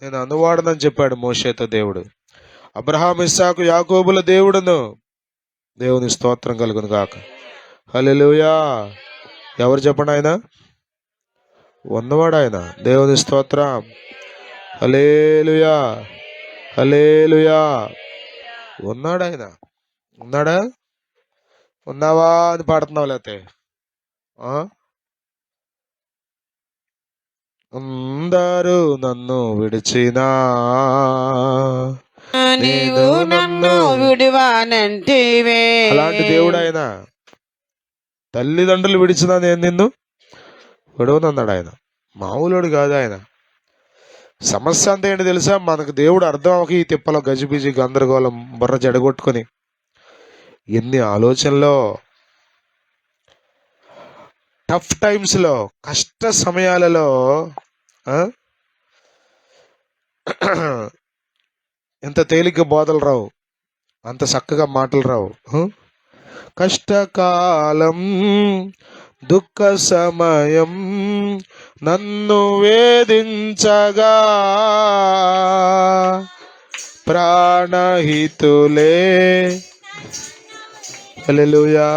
నేను అనువాడనని చెప్పాడు మోషేతో దేవుడు. అబ్రహాం, ఇస్సాకు, యాకోబుల దేవుడును. దేవుని స్తోత్రం కలుగును గాక. హల్లెలూయా. ఎవరు చెప్పండి? ఆయన ఉన్నవాడు, ఆయన దేవుని స్తోత్రం. హల్లెలూయా, హల్లెలూయా. ఉన్నాడు ఆయన. ఉన్నాడా? ఉన్నావా అని పాడుతున్నావు లేకపోతే అందరూ నన్ను విడిచినా నీవు నన్ను విడివానంటివే. అలాంటి దేవుడు ఆయన. తల్లిదండ్రులు విడిచినా నేను నిన్ను విడవనన్నాడు ఆయన. మామూలుడు కాదు ఆయన. సమస్య అంతా ఏంటి తెలుసా? మనకు దేవుడు అర్థం అవ్వక ఈ తిప్పలో గజిబిజి గందరగోళం బుర్ర జడగొట్టుకొని ఎన్ని ఆలోచనలో, టఫ్ టైమ్స్లో, కష్ట సమయాలలో ఎంత తేలిక బోధలు రావు, అంత చక్కగా మాటలు రావు. కష్టకాలం దుఃఖ సమయం నన్ను వేధించగా ప్రాణహితులే. హల్లెలూయా,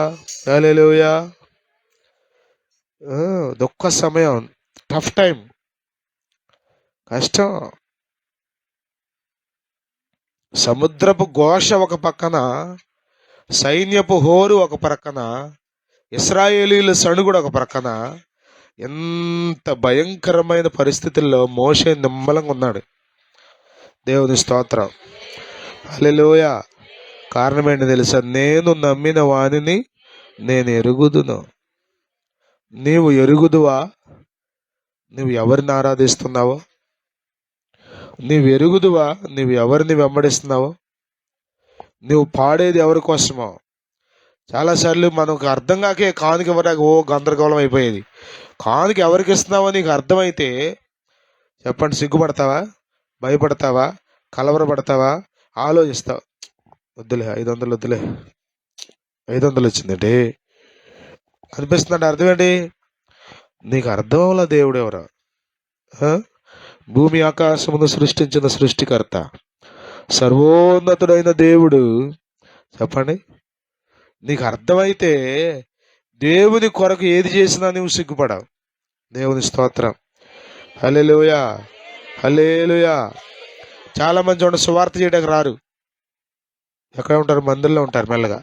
హల్లెలూయా. దుఃఖ సమయం, టఫ్ టైం, కష్టం. సముద్రపు ఘోష ఒక పక్కన, సైన్యపు హోరు ఒక ప్రక్కన, ఇశ్రాయేలీల సణుగుడు ఒక ప్రక్కన. ఎంత భయంకరమైన పరిస్థితుల్లో మోషే నిమ్మలంగా ఉన్నాడు. దేవుని స్తోత్రం. హల్లెలూయా. కారణం ఏంటి తెలుసా? నేను నమ్మిన వానిని నేను ఎరుగుదును. నీవు ఎరుగుదువా? నువ్వు ఎవరిని ఆరాధిస్తున్నావో? నీవు ఎరుగుదువా? నువ్వు ఎవరిని వెంబడిస్తున్నావో? నువ్వు పాడేది ఎవరి కోసమో? చాలాసార్లు మనకు అర్థం కాకే కానుక ఎవరికి గందరగోళం అయిపోయేది. కానుక ఎవరికి ఇస్తున్నావో నీకు అర్థమైతే చెప్పండి, సిగ్గుపడతావా? భయపడతావా? కలవరపడతావా? ఆలోచిస్తావు. వద్దులే, 500 వద్దులే, 500 వచ్చిందండి అనిపిస్తుందంటే అర్థం ఏంటి? నీకు అర్థం అవ్వాల దేవుడు ఎవరో. భూమి ఆకాశమును సృష్టించిన సృష్టికర్త, సర్వోన్నతుడైన దేవుడు. చెప్పండి, నీకు అర్థమైతే దేవుని కొరకు ఏది చేసినా నువ్వు సిగ్గుపడవు. దేవుని స్తోత్రం. హల్లెలూయా, హల్లెలూయా. చాలా మంది చూడండి, సువార్త చేయడానికి రారు. ఎక్కడ ఉంటారు? మందిరంలో ఉంటారు. మెల్లగా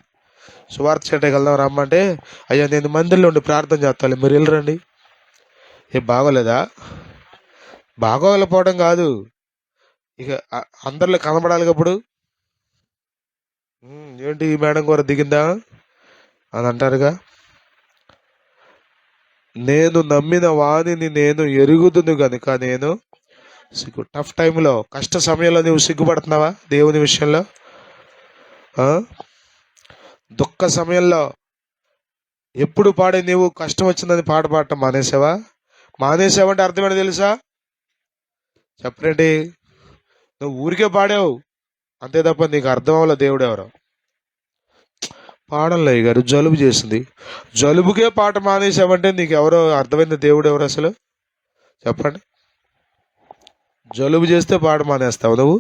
సువార్త చేయడానికి వెళ్దాం రమ్మంటే, అయ్యా నేను మందిరంలో ఉండి ప్రార్థన చేస్తాను, మీరు వెళ్ళరండి. ఏం బాగోలేదా? బాగోలేకపోవడం కాదు, ఇక అందరిలో కనబడాలి. ఇప్పుడు ఏంటి ఈ మేడం కూర దిగిందా అని అంటారుగా. నేను నమ్మిన వాణిని నేను ఎరుగుదును గనుక నేను సిగ్గు. టఫ్ టైంలో, కష్ట సమయంలో నువ్వు సిగ్గుపడుతున్నావా దేవుని విషయంలో? దుఃఖ సమయంలో ఎప్పుడు పాడే నీవు కష్టం వచ్చిందని పాట పాడటం మానేసావా? మానేసావంటే అర్థమేంటి తెలుసా? చెప్పండి. నువ్వు ఊరికే పాడావు అంతే తప్ప నీకు అర్థం అవ్వలే దేవుడు ఎవరో. పాడంలే గారు, జలుబు చేసింది, జలుబుకే పాట మానేసావంటే నీకు ఎవరో అర్థమైంది దేవుడు ఎవరు అసలు? చెప్పండి. జలుబు చేస్తే పాట మానేస్తావు నువ్వు?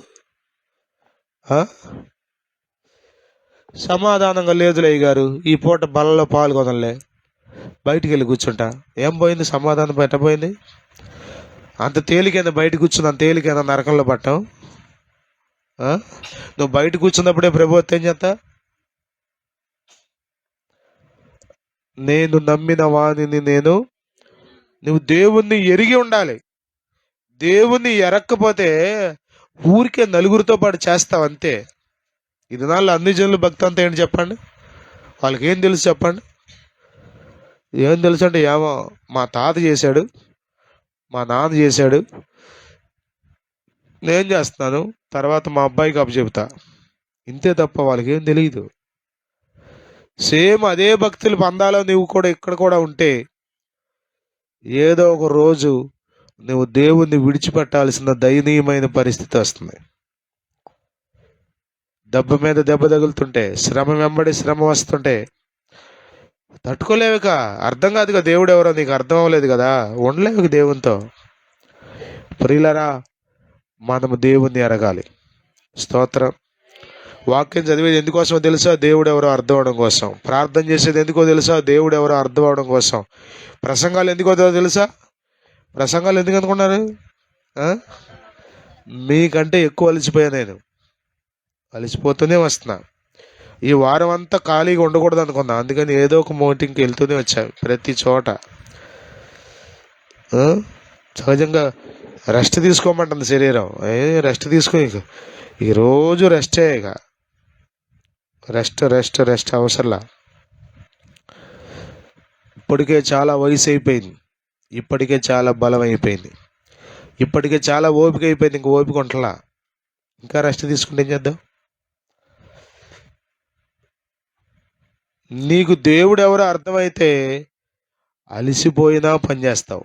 సమాధానంగా లేదులే గారు, ఈ పూట బలలో పాల్గొనలే, బయటికి వెళ్ళి కూర్చుంటా. ఏం పోయింది? సమాధానం పెట్టబోయింది. అంత తేలికైనా బయట కూర్చుని అంత తేలికైనా నరకంలో పట్టం. నువ్వు బయట కూర్చున్నప్పుడే ప్రభుత్వం ఏం చేస్తా? నేను నమ్మిన వాణిని నువ్వు దేవుణ్ణి ఎరిగి ఉండాలి. దేవుణ్ణి ఎరక్కపోతే ఊరికే నలుగురితో పాటు చేస్తావు అంతే. ఇది నాళ్ళు అన్ని జనులు భక్తి అంతా ఏంటి చెప్పండి? వాళ్ళకి ఏం తెలుసు చెప్పండి? ఏం తెలుసు అంటే ఏమో మా తాత చేశాడు, మా నాన్న చేశాడు, నేను చేస్తున్నాను, తర్వాత మా అబ్బాయికి అప్పచెబుతా, ఇంతే తప్ప వాళ్ళకి ఏం తెలియదు. సేమ్ అదే భక్తులు పొందాలో నువ్వు కూడా ఇక్కడ కూడా ఉంటే ఏదో ఒక రోజు నువ్వు దేవుణ్ణి విడిచిపెట్టాల్సిన దయనీయమైన పరిస్థితి వస్తుంది. దెబ్బ మీద దెబ్బ తగులుతుంటే, శ్రమ వెంబడి శ్రమ వస్తుంటే తట్టుకోలేవుక. అర్థం కాదుగా దేవుడు ఎవరో, నీకు అర్థం అవ్వలేదు కదా, ఉండలేవు దేవునితో. ప్రియులరా, మనము దేవుణ్ణి ఎరగాలి. స్తోత్రం. వాక్యం చదివేది ఎందుకోసమో తెలుసా? దేవుడు ఎవరో అర్థం అవడం కోసం. ప్రార్థన చేసేది ఎందుకో తెలుసా? దేవుడు ఎవరో అర్థం అవడం కోసం. ప్రసంగాలు ఎందుకో తెలుసా? ప్రసంగాలు ఎందుకు అనుకున్నారు? మీకంటే ఎక్కువ అలసిపోయా నేను, అలసిపోతూనే వస్తున్నా. ఈ వారం అంతా ఖాళీగా ఉండకూడదు అనుకున్నా, అందుకని ఏదో ఒక మోటింగ్కి వెళ్తూనే వచ్చా ప్రతి చోట. సహజంగా రెస్ట్ తీసుకోమంటుంది శరీరం. రెస్ట్ తీసుకో, ఇక రోజు రెస్టే. ఇక రెస్ట్ రెస్ట్ రెస్ట్ అవసరంలా. ఇప్పటికే చాలా వయసు అయిపోయింది, ఇప్పటికే చాలా బలం అయిపోయింది, ఇప్పటికే చాలా ఓపిక అయిపోయింది. ఇంక ఓపిక ఉంటలా, ఇంకా రెస్ట్ తీసుకుంటే ఏం చేద్దాం? నీకు దేవుడు ఎవరో అర్థమైతే అలసిపోయినా పనిచేస్తావు.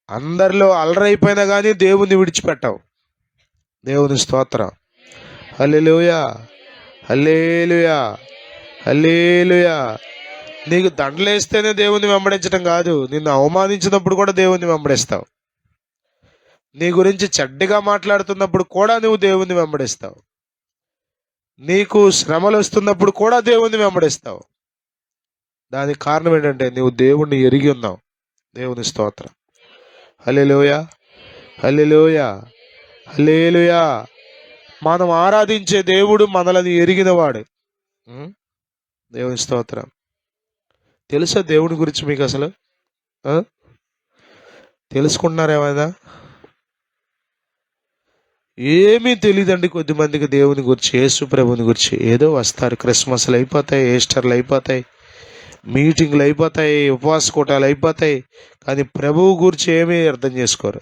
అందరిలో అలరైపోయినా కానీ దేవుని విడిచిపెట్టావు. దేవుని స్తోత్రం. హల్లెలూయా, హల్లెలూయా, హల్లెలూయా. నీకు దండలేస్తేనే దేవుని వెంబడించడం కాదు, నిన్ను అవమానించినప్పుడు కూడా దేవుని వెంబడిస్తావు. నీ గురించి చెడ్డగా మాట్లాడుతున్నప్పుడు కూడా నువ్వు దేవుని వెంబడిస్తావు. నీకు శ్రమలు వస్తున్నప్పుడు కూడా దేవుని వెంబడిస్తావు. దానికి కారణం ఏంటంటే నువ్వు దేవుణ్ణి ఎరిగి ఉన్నావు. దేవుని స్తోత్రం. హల్లెలూయా, హల్లెలూయా, హల్లెలూయా. మనం ఆరాధించే దేవుడు మనల్ని ఎరిగినవాడు. దేవుని స్తోత్రం. తెలుసా దేవుని గురించి మీకు అసలు? తెలుసుకుంటున్నారా ఏమైనా? ఏమీ తెలియదండి కొద్దిమందికి దేవుని గురించి, యేసు ప్రభుని గురించి. ఏదో వస్తారు, క్రిస్మస్లు అయిపోతాయి, ఈస్టర్లు అయిపోతాయి, మీటింగ్లు అయిపోతాయి, ఉపవాస కూటాలు అయిపోతాయి, కానీ ప్రభువు గురించి ఏమీ అర్థం చేసుకోరు.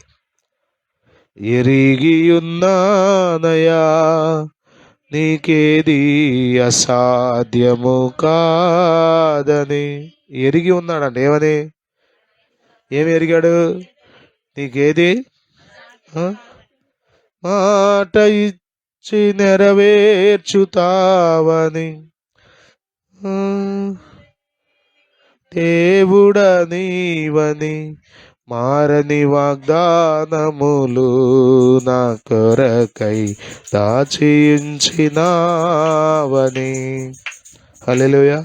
ఎరిగి ఉన్నానయా నీకేది అసాధ్యము కాదని. ఎరిగి ఉన్నాడంట. ఏమని? ఏమి ఎరిగాడు? నీకేది మాట ఇచ్చి నెరవేర్చుతావని. దేవుడ నీవని మారని వాగ్దానములు నా కొరకై దాచించినావని. హల్లెలూయా.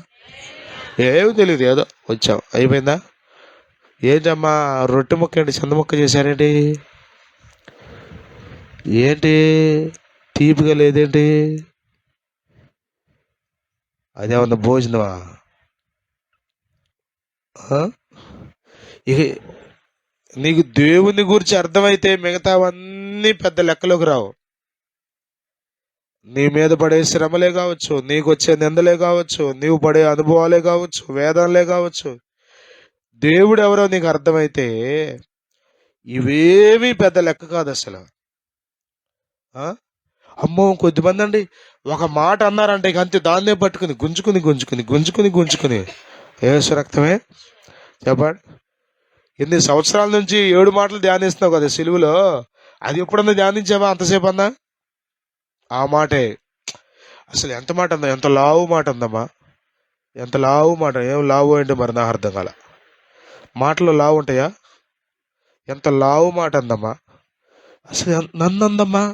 ఏమి తెలియదు, ఏదో వచ్చాం, అయిపోయిందా? ఏంటమ్మా రొట్టె ముక్క ఏంటి, చంద ముక్క చేశారేంటి? ఏంటి తీపిగా లేదేంటి? అదేమన్నా భోజనమా? ఇక నీకు దేవుని గురించి అర్థమైతే మిగతావన్నీ పెద్ద లెక్కలోకి రావు. నీ మీద పడే శ్రమలే కావచ్చు, నీకు వచ్చే నిందలే కావచ్చు, నీవు పడే అనుభవాలే కావచ్చు, వేదనలే కావచ్చు, దేవుడు ఎవరో నీకు అర్థమైతే ఇవేమీ పెద్ద లెక్క కాదు అసలు. అమ్మో, కొద్దిమంది అండి ఒక మాట అన్నారంటే ఇక అంతే, దాన్నే పట్టుకుని గుంజుకుని గుంజుకుని గుంజుకుని గుంజుకుని యేసు రక్తమే. చెప్పండి, ఎన్ని సంవత్సరాల నుంచి 7 మాటలు ధ్యానిస్తున్నావు కదా సిలువలో, అది ఎప్పుడన్నా ధ్యానించావా? అంతసేపు అన్నా ఆ మాటే. అసలు ఎంత మాట అందా, ఎంత లావు మాట అందమ్మా, ఎంత లావు మాట. ఏం లావు అంటే మరి నాకు అర్థం కాల. మాటలో లావు ఉంటాయా? ఎంత లావు మాట అందమ్మా. అసలు నన్ను అందమ్మా,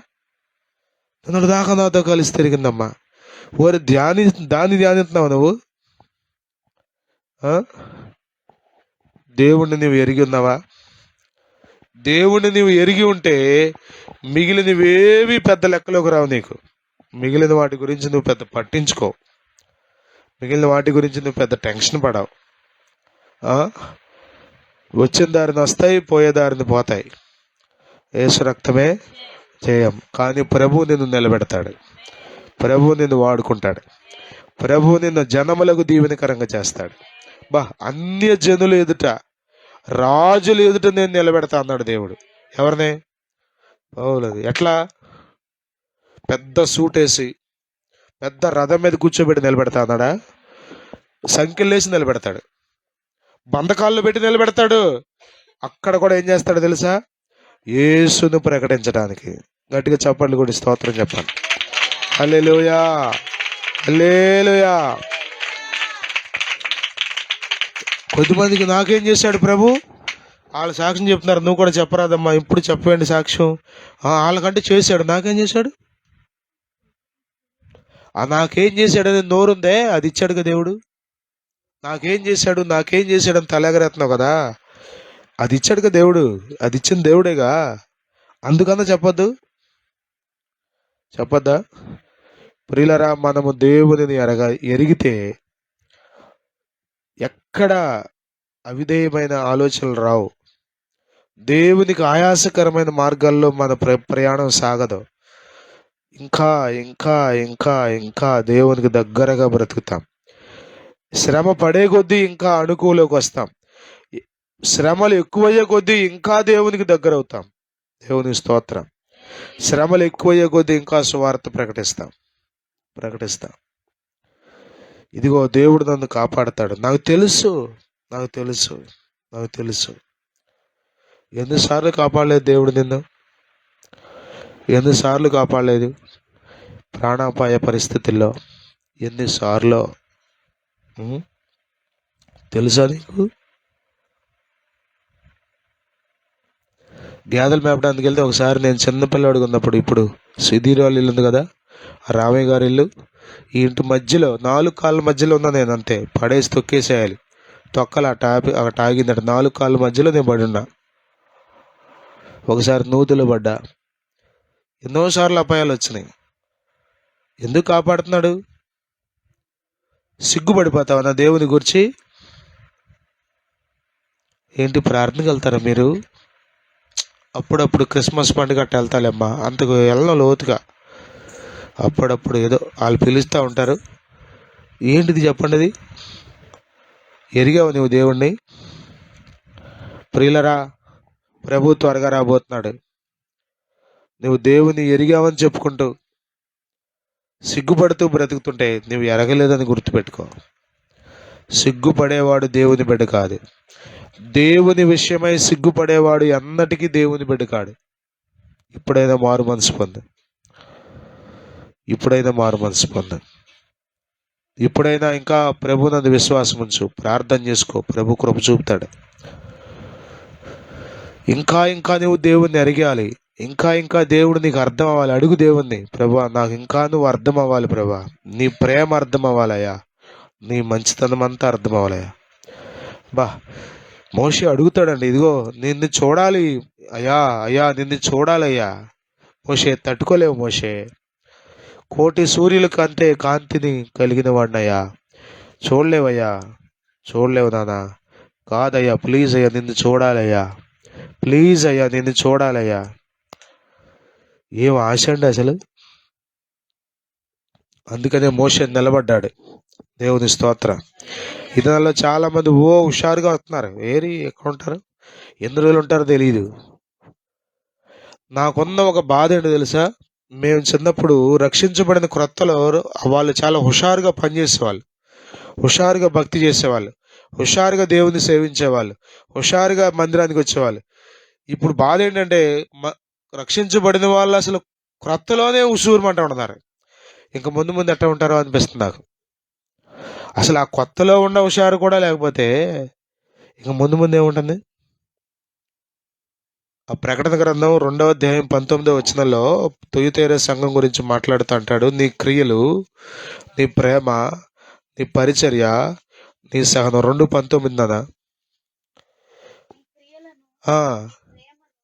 నన్ను దాకా నాతో కలిసి తిరిగిందమ్మా. ఓరి దాన్ని ధ్యానిస్తున్నావు నువ్వు? దేవుణ్ణి నువ్వు ఎరిగి ఉన్నావా? దేవుణ్ణి నీవు ఎరిగి ఉంటే మిగిలినవేవి పెద్ద లెక్కలోకి రావు నీకు. మిగిలిన వాటి గురించి నువ్వు పెద్ద పట్టించుకో, మిగిలిన వాటి గురించి నువ్వు పెద్ద టెన్షన్ పడవు. వచ్చిన దారిని వస్తాయి, పోయే దారిని పోతాయి. యేసు రక్తమే జయం. కానీ ప్రభువు నిన్ను నిలబెడతాడు, ప్రభువు నిన్ను వాడుకుంటాడు, ప్రభువు నిన్ను జనములకు దీవెనకరంగా చేస్తాడు. అన్య జనులు ఎదుట, రాజులు ఎదుట నేను నిలబెడతా అన్నాడు దేవుడు. ఎవరిని? పౌలుది. ఎట్లా? పెద్ద సూట్ వేసి పెద్ద రథం మీద కూర్చోబెట్టి నిలబెడతా అన్నాడా? సంఖ్యలేసి నిలబెడతాడు, బంధకాల్లో పెట్టి నిలబెడతాడు. అక్కడ కూడా ఏం చేస్తాడో తెలుసా? యేసును ప్రకటించడానికి. గట్టిగా చప్పట్లు కూడా స్తోత్రం చెప్పండి. హల్లెలూయా, హల్లెలూయా. కొద్దిమందికి నాకేం చేశాడు ప్రభు, వాళ్ళు సాక్ష్యం చెప్తున్నారు, నువ్వు కూడా చెప్పరాదమ్మా, ఇప్పుడు చెప్పండి సాక్ష్యం. వాళ్ళకంటే చేశాడు, నాకేం చేశాడు? నాకేం చేశాడని నోరుందే, అది ఇచ్చాడుగా దేవుడు. నాకేం చేశాడు, నాకేం చేశాడని తలెగరేస్తున్నావు కదా, అది ఇచ్చాడుగా దేవుడు, అది ఇచ్చిన దేవుడేగా. అందుకన్నా చెప్పొద్దా? ప్రియులరా, మనము దేవునిని ఎరిగితే ఎక్కడ అవిధేయమైన ఆలోచనలు రావు. దేవునికి ఆయాసకరమైన మార్గాల్లో మన ప్రయాణం సాగదు. ఇంకా ఇంకా ఇంకా ఇంకా దేవునికి దగ్గరగా బ్రతుకుతాం. శ్రమ పడే కొద్దీ ఇంకా అనుకూలంలోకి వస్తాం. శ్రమలు ఎక్కువయ్యే కొద్దీ ఇంకా దేవునికి దగ్గర అవుతాం. దేవునికి స్తోత్రం. శ్రమలు ఎక్కువయ్యే కొద్దీ ఇంకా సువార్త ప్రకటిస్తాం. ఇదిగో దేవుడు నన్ను కాపాడతాడు. నాకు తెలుసు. ఎన్నిసార్లు కాపాడలేదు దేవుడు నిన్ను? ఎన్నిసార్లు కాపాడలేదు? ప్రాణాపాయ పరిస్థితుల్లో ఎన్నిసార్లు తెలుసా నీకు? గేదెలు మేపడానికి వెళ్తే ఒకసారి నేను చిన్నపిల్లాడిగా ఉన్నప్పుడు, ఇప్పుడు సుధీర్ వాళ్ళ ఇల్లు ఉంది కదా, రామయ్య గారి ఇల్లు, ఈ ఇంటి మధ్యలో 4 కాళ్ళ మధ్యలో ఉన్నా నేను. అంతే, పడేసి తొక్కేసేయాలి. తొక్కలు అక్కడ ఆగిందట. 4 కాళ్ళ మధ్యలో నేను పడి ఉన్నా. ఒకసారి నూతులు పడ్డా. ఎన్నోసార్లు అపాయాలు వచ్చినాయి. ఎందుకు కాపాడుతున్నాడు? సిగ్గుపడిపోతావు నా దేవుని గురించి? ఏంటి, ప్రార్థనకి వెళ్తారా మీరు? అప్పుడప్పుడు క్రిస్మస్ పండుగ అట్ట వెళ్తాలేమ్మా, అంతకు వెళ్ళను లోతుగా. అప్పుడప్పుడు ఏదో వాళ్ళు పిలుస్తూ ఉంటారు. ఏంటిది చెప్పండి, అది ఎరిగావు నువ్వు దేవుణ్ణి? ప్రియులరా, ప్రభు త్వరగా రాబోతున్నాడు. నువ్వు దేవుని ఎరిగావని చెప్పుకుంటూ సిగ్గుపడుతూ బ్రతుకుతుంటే నువ్వు ఎరగలేదని గుర్తుపెట్టుకో. సిగ్గుపడేవాడు దేవుని బిడ్డ కాదు. దేవుని విషయమై సిగ్గుపడేవాడు ఎన్నటికీ దేవుని బిడ్డ కాడు. ఇప్పుడైనా మారు మనసు పొందు. ఇప్పుడైనా ఇంకా ప్రభు నందు విశ్వాసం ఉంచు, ప్రార్థన చేసుకో, ప్రభు కృప చూపుతాడు. ఇంకా ఇంకా నువ్వు దేవుణ్ణి ఎరగాలి. ఇంకా దేవుడు నీకు అర్థం అవ్వాలి. అడుగు దేవుణ్ణి, ప్రభా నాకు ఇంకా నువ్వు అర్థం అవ్వాలి ప్రభా, నీ ప్రేమ అర్థం అవ్వాలయ్యా, నీ మంచితనం అంతా అర్థం అవ్వాలయ్యా. మోషే అడుగుతాడండి, ఇదిగో నిన్ను చూడాలి అయ్యా నిన్ను చూడాలయ్యా. మోషే తట్టుకోలేవు. మోషే 1,000,000 సూర్యుల కంటే కాంతిని కలిగిన వాడినయ్యా, చూడలేవు నాన్న. కాదయ్యా, ప్లీజ్ అయ్యా నిన్ను చూడాలయ్యా. ఏం ఆశ అండి అసలు. అందుకనే మోషే నిలబడ్డాడు. దేవుని స్తోత్రం. ఈ నెలలో చాలా మంది హుషారుగా వస్తున్నారు. ఎక్కడ ఉంటారు, ఎన్ని రోజులు ఉంటారో తెలియదు. నాకున్న ఒక బాధ ఏంటో తెలుసా? మేము చిన్నప్పుడు రక్షించబడిన క్రొత్తలో వాళ్ళు చాలా హుషారుగా పనిచేసేవాళ్ళు, హుషారుగా భక్తి చేసేవాళ్ళు, హుషారుగా దేవుని సేవించేవాళ్ళు, హుషారుగా మందిరానికి వచ్చేవాళ్ళు. ఇప్పుడు బాధ ఏంటంటే రక్షించబడిన వాళ్ళు అసలు క్రొత్తలోనే ఉసూరుమంటూ ఉన్నారు. ఇంకా ముందు ఎట్లా ఉంటారో అనిపిస్తుంది నాకు. అసలు ఆ కొత్తలో ఉన్న హుషారు కూడా లేకపోతే ఇంకా ముందు ఏముంటుంది? ఆ ప్రకటన గ్రంథం 2వ అధ్యాయం 19వ వచనంలో తుయతైర సంఘం గురించి మాట్లాడుతూ అంటాడు, నీ క్రియలు, నీ ప్రేమ, నీ పరిచర్య, నీ సహనం. 2:19 అనా?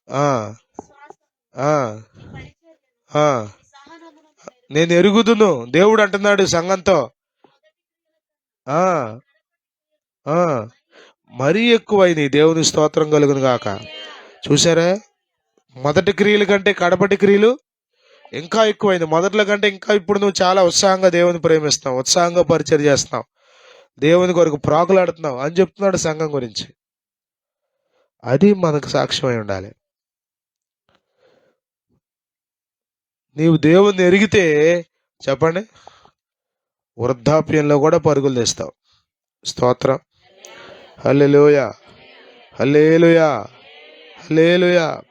ఆ, ఆ, ఆ. నేను ఎరుగుదును దేవుడు అంటున్నాడు సంఘంతో. ఆ, ఆ. మరీ ఎక్కువైంది. దేవుని స్తోత్రం కలుగును గాక. చూసారా, మొదటి క్రియల కంటే కడపటి క్రియలు ఇంకా ఎక్కువైంది. మొదట్లో కంటే ఇంకా ఇప్పుడు నువ్వు చాలా ఉత్సాహంగా దేవుని ప్రేమిస్తున్నావు, ఉత్సాహంగా పరిచయం చేస్తున్నావు, దేవుని కొరకు ప్రాకులాడుతున్నావు అని చెప్తున్నాడు సంఘం గురించి. అది మనకు సాక్ష్యమై ఉండాలి. నీవు దేవుణ్ణి ఎరిగితే చెప్పండి, వృద్ధాప్యంలో కూడా పరుగులు తెస్తావు. స్తోత్రం. హల్లెలూయా, హల్లెలూయా, హల్లెలూయా.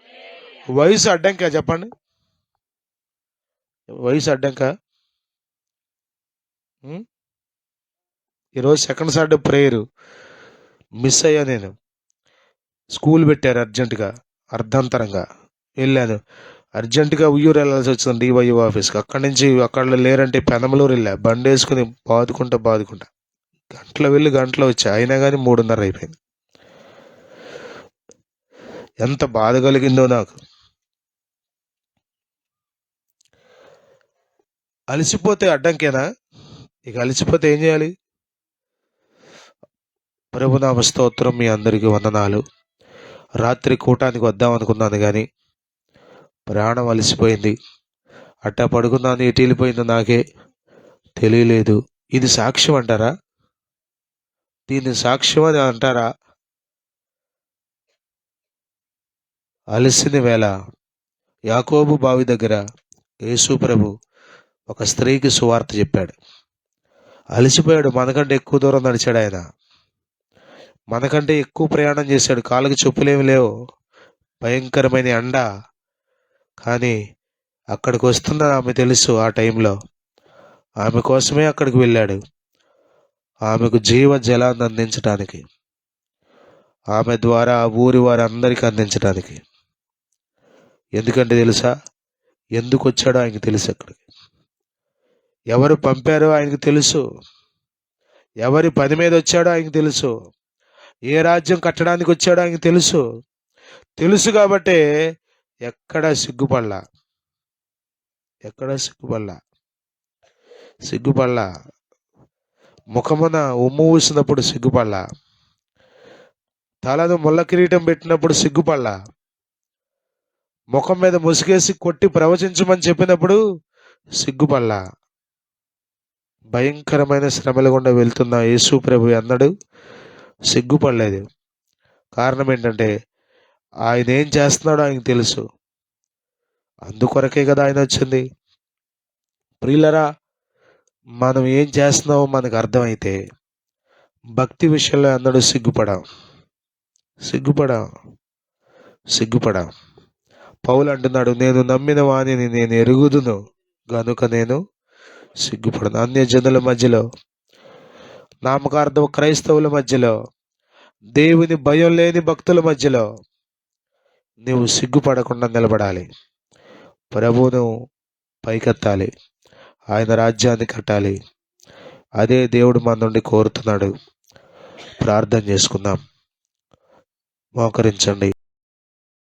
వయసు అడ్డంకా చెప్పండి? వయసు అడ్డంకా? ఈరోజు సెకండ్ సాటర్డే ప్రేయరు మిస్ అయ్యా నేను. స్కూల్ పెట్టారు అర్జెంటుగా, అర్ధంతరంగా వెళ్ళాను. అర్జెంటుగా ఉయ్యూరు వెళ్ళాల్సి వచ్చింది డివైఓ ఆఫీస్కి. అక్కడి నుంచి అక్కడ లేరంటే పెనమలూరు వెళ్ళా. బండి వేసుకుని బాదుకుంటా గంటలో వెళ్ళి గంటలో వచ్చా. అయినా కానీ 3:30 అయిపోయింది. ఎంత బాధ కలిగిందో నాకు. అలసిపోతే అడ్డంకేనా? ఇక అలసిపోతే ఏం చేయాలి? ప్రభునామ స్తోత్రం. మీ అందరికీ వందనాలు. రాత్రి కూటానికి వద్దాం అనుకున్నాను కానీ ప్రాణం అలసిపోయింది. అట్టా పడుకున్నాను. ఎటు వెళ్ళిపోయిందో నాకే తెలియలేదు. ఇది సాక్ష్యం అంటారా? దీన్ని సాక్ష్యం అని అంటారా? అలసిన వేళ యాకోబు బావి దగ్గర యేసు ప్రభు ఒక స్త్రీకి సువార్త చెప్పాడు. అలసిపోయాడు. మనకంటే ఎక్కువ దూరం నడిచాడు ఆయన. మనకంటే ఎక్కువ ప్రయాణం చేశాడు. కాళ్ళకి చెప్పులేమి లేవు, భయంకరమైన ఎండ. కానీ అక్కడికి వస్తుందని ఆమె తెలుసు. ఆ టైంలో ఆమె కోసమే అక్కడికి వెళ్ళాడు, ఆమెకు జీవ జలాన్ని అందించడానికి, ఆమె ద్వారా ఆ ఊరి వారందరికీ అందించడానికి. ఎందుకంటే తెలుసా, ఎందుకు వచ్చాడో ఆయనకు తెలుసు. అక్కడికి ఎవరు పంపారో ఆయనకు తెలుసు, ఎవరి పని మీద వచ్చాడో ఆయనకు తెలుసు, ఏ రాజ్యం కట్టడానికి వచ్చాడో ఆయనకు తెలుసు కాబట్టే ఎక్కడా సిగ్గుపడలా. ముఖమున ఉమ్ము ఊసినప్పుడు సిగ్గుపడలా, తలను ముళ్ళ కిరీటం పెట్టినప్పుడు సిగ్గుపడలా, ముఖం మీద ముసుగేసి కొట్టి ప్రవచించమని చెప్పినప్పుడు సిగ్గుపడలా. భయంకరమైన శ్రమల గుండా వెళ్తున్న యేసు ప్రభు అన్నాడు సిగ్గుపడలేదు. కారణం ఏంటంటే ఆయన ఏం చేస్తున్నాడో ఆయనకు తెలుసు. అందుకొరకే కదా ఆయన వచ్చింది. ప్రియులరా, మనం ఏం చేస్తున్నామో మనకు అర్థమైతే భక్తి విషయంలో అన్నాడు సిగ్గుపడా. పౌలు అంటున్నాడు, నేను నమ్మిన వాణిని నేను ఎరుగుదును గనుక నేను సిగ్గుపడను. అన్యజనుల మధ్యలో, నామకార్థం క్రైస్తవుల మధ్యలో, దేవుని భయం లేని భక్తుల మధ్యలో నువ్వు సిగ్గుపడకుండా నిలబడాలి. ప్రభువును పైకెత్తాలి, ఆయన రాజ్యాన్ని కట్టాలి. అదే దేవుడు మన నుండి కోరుతున్నాడు. ప్రార్థన చేసుకుందాం. మోకరించండి.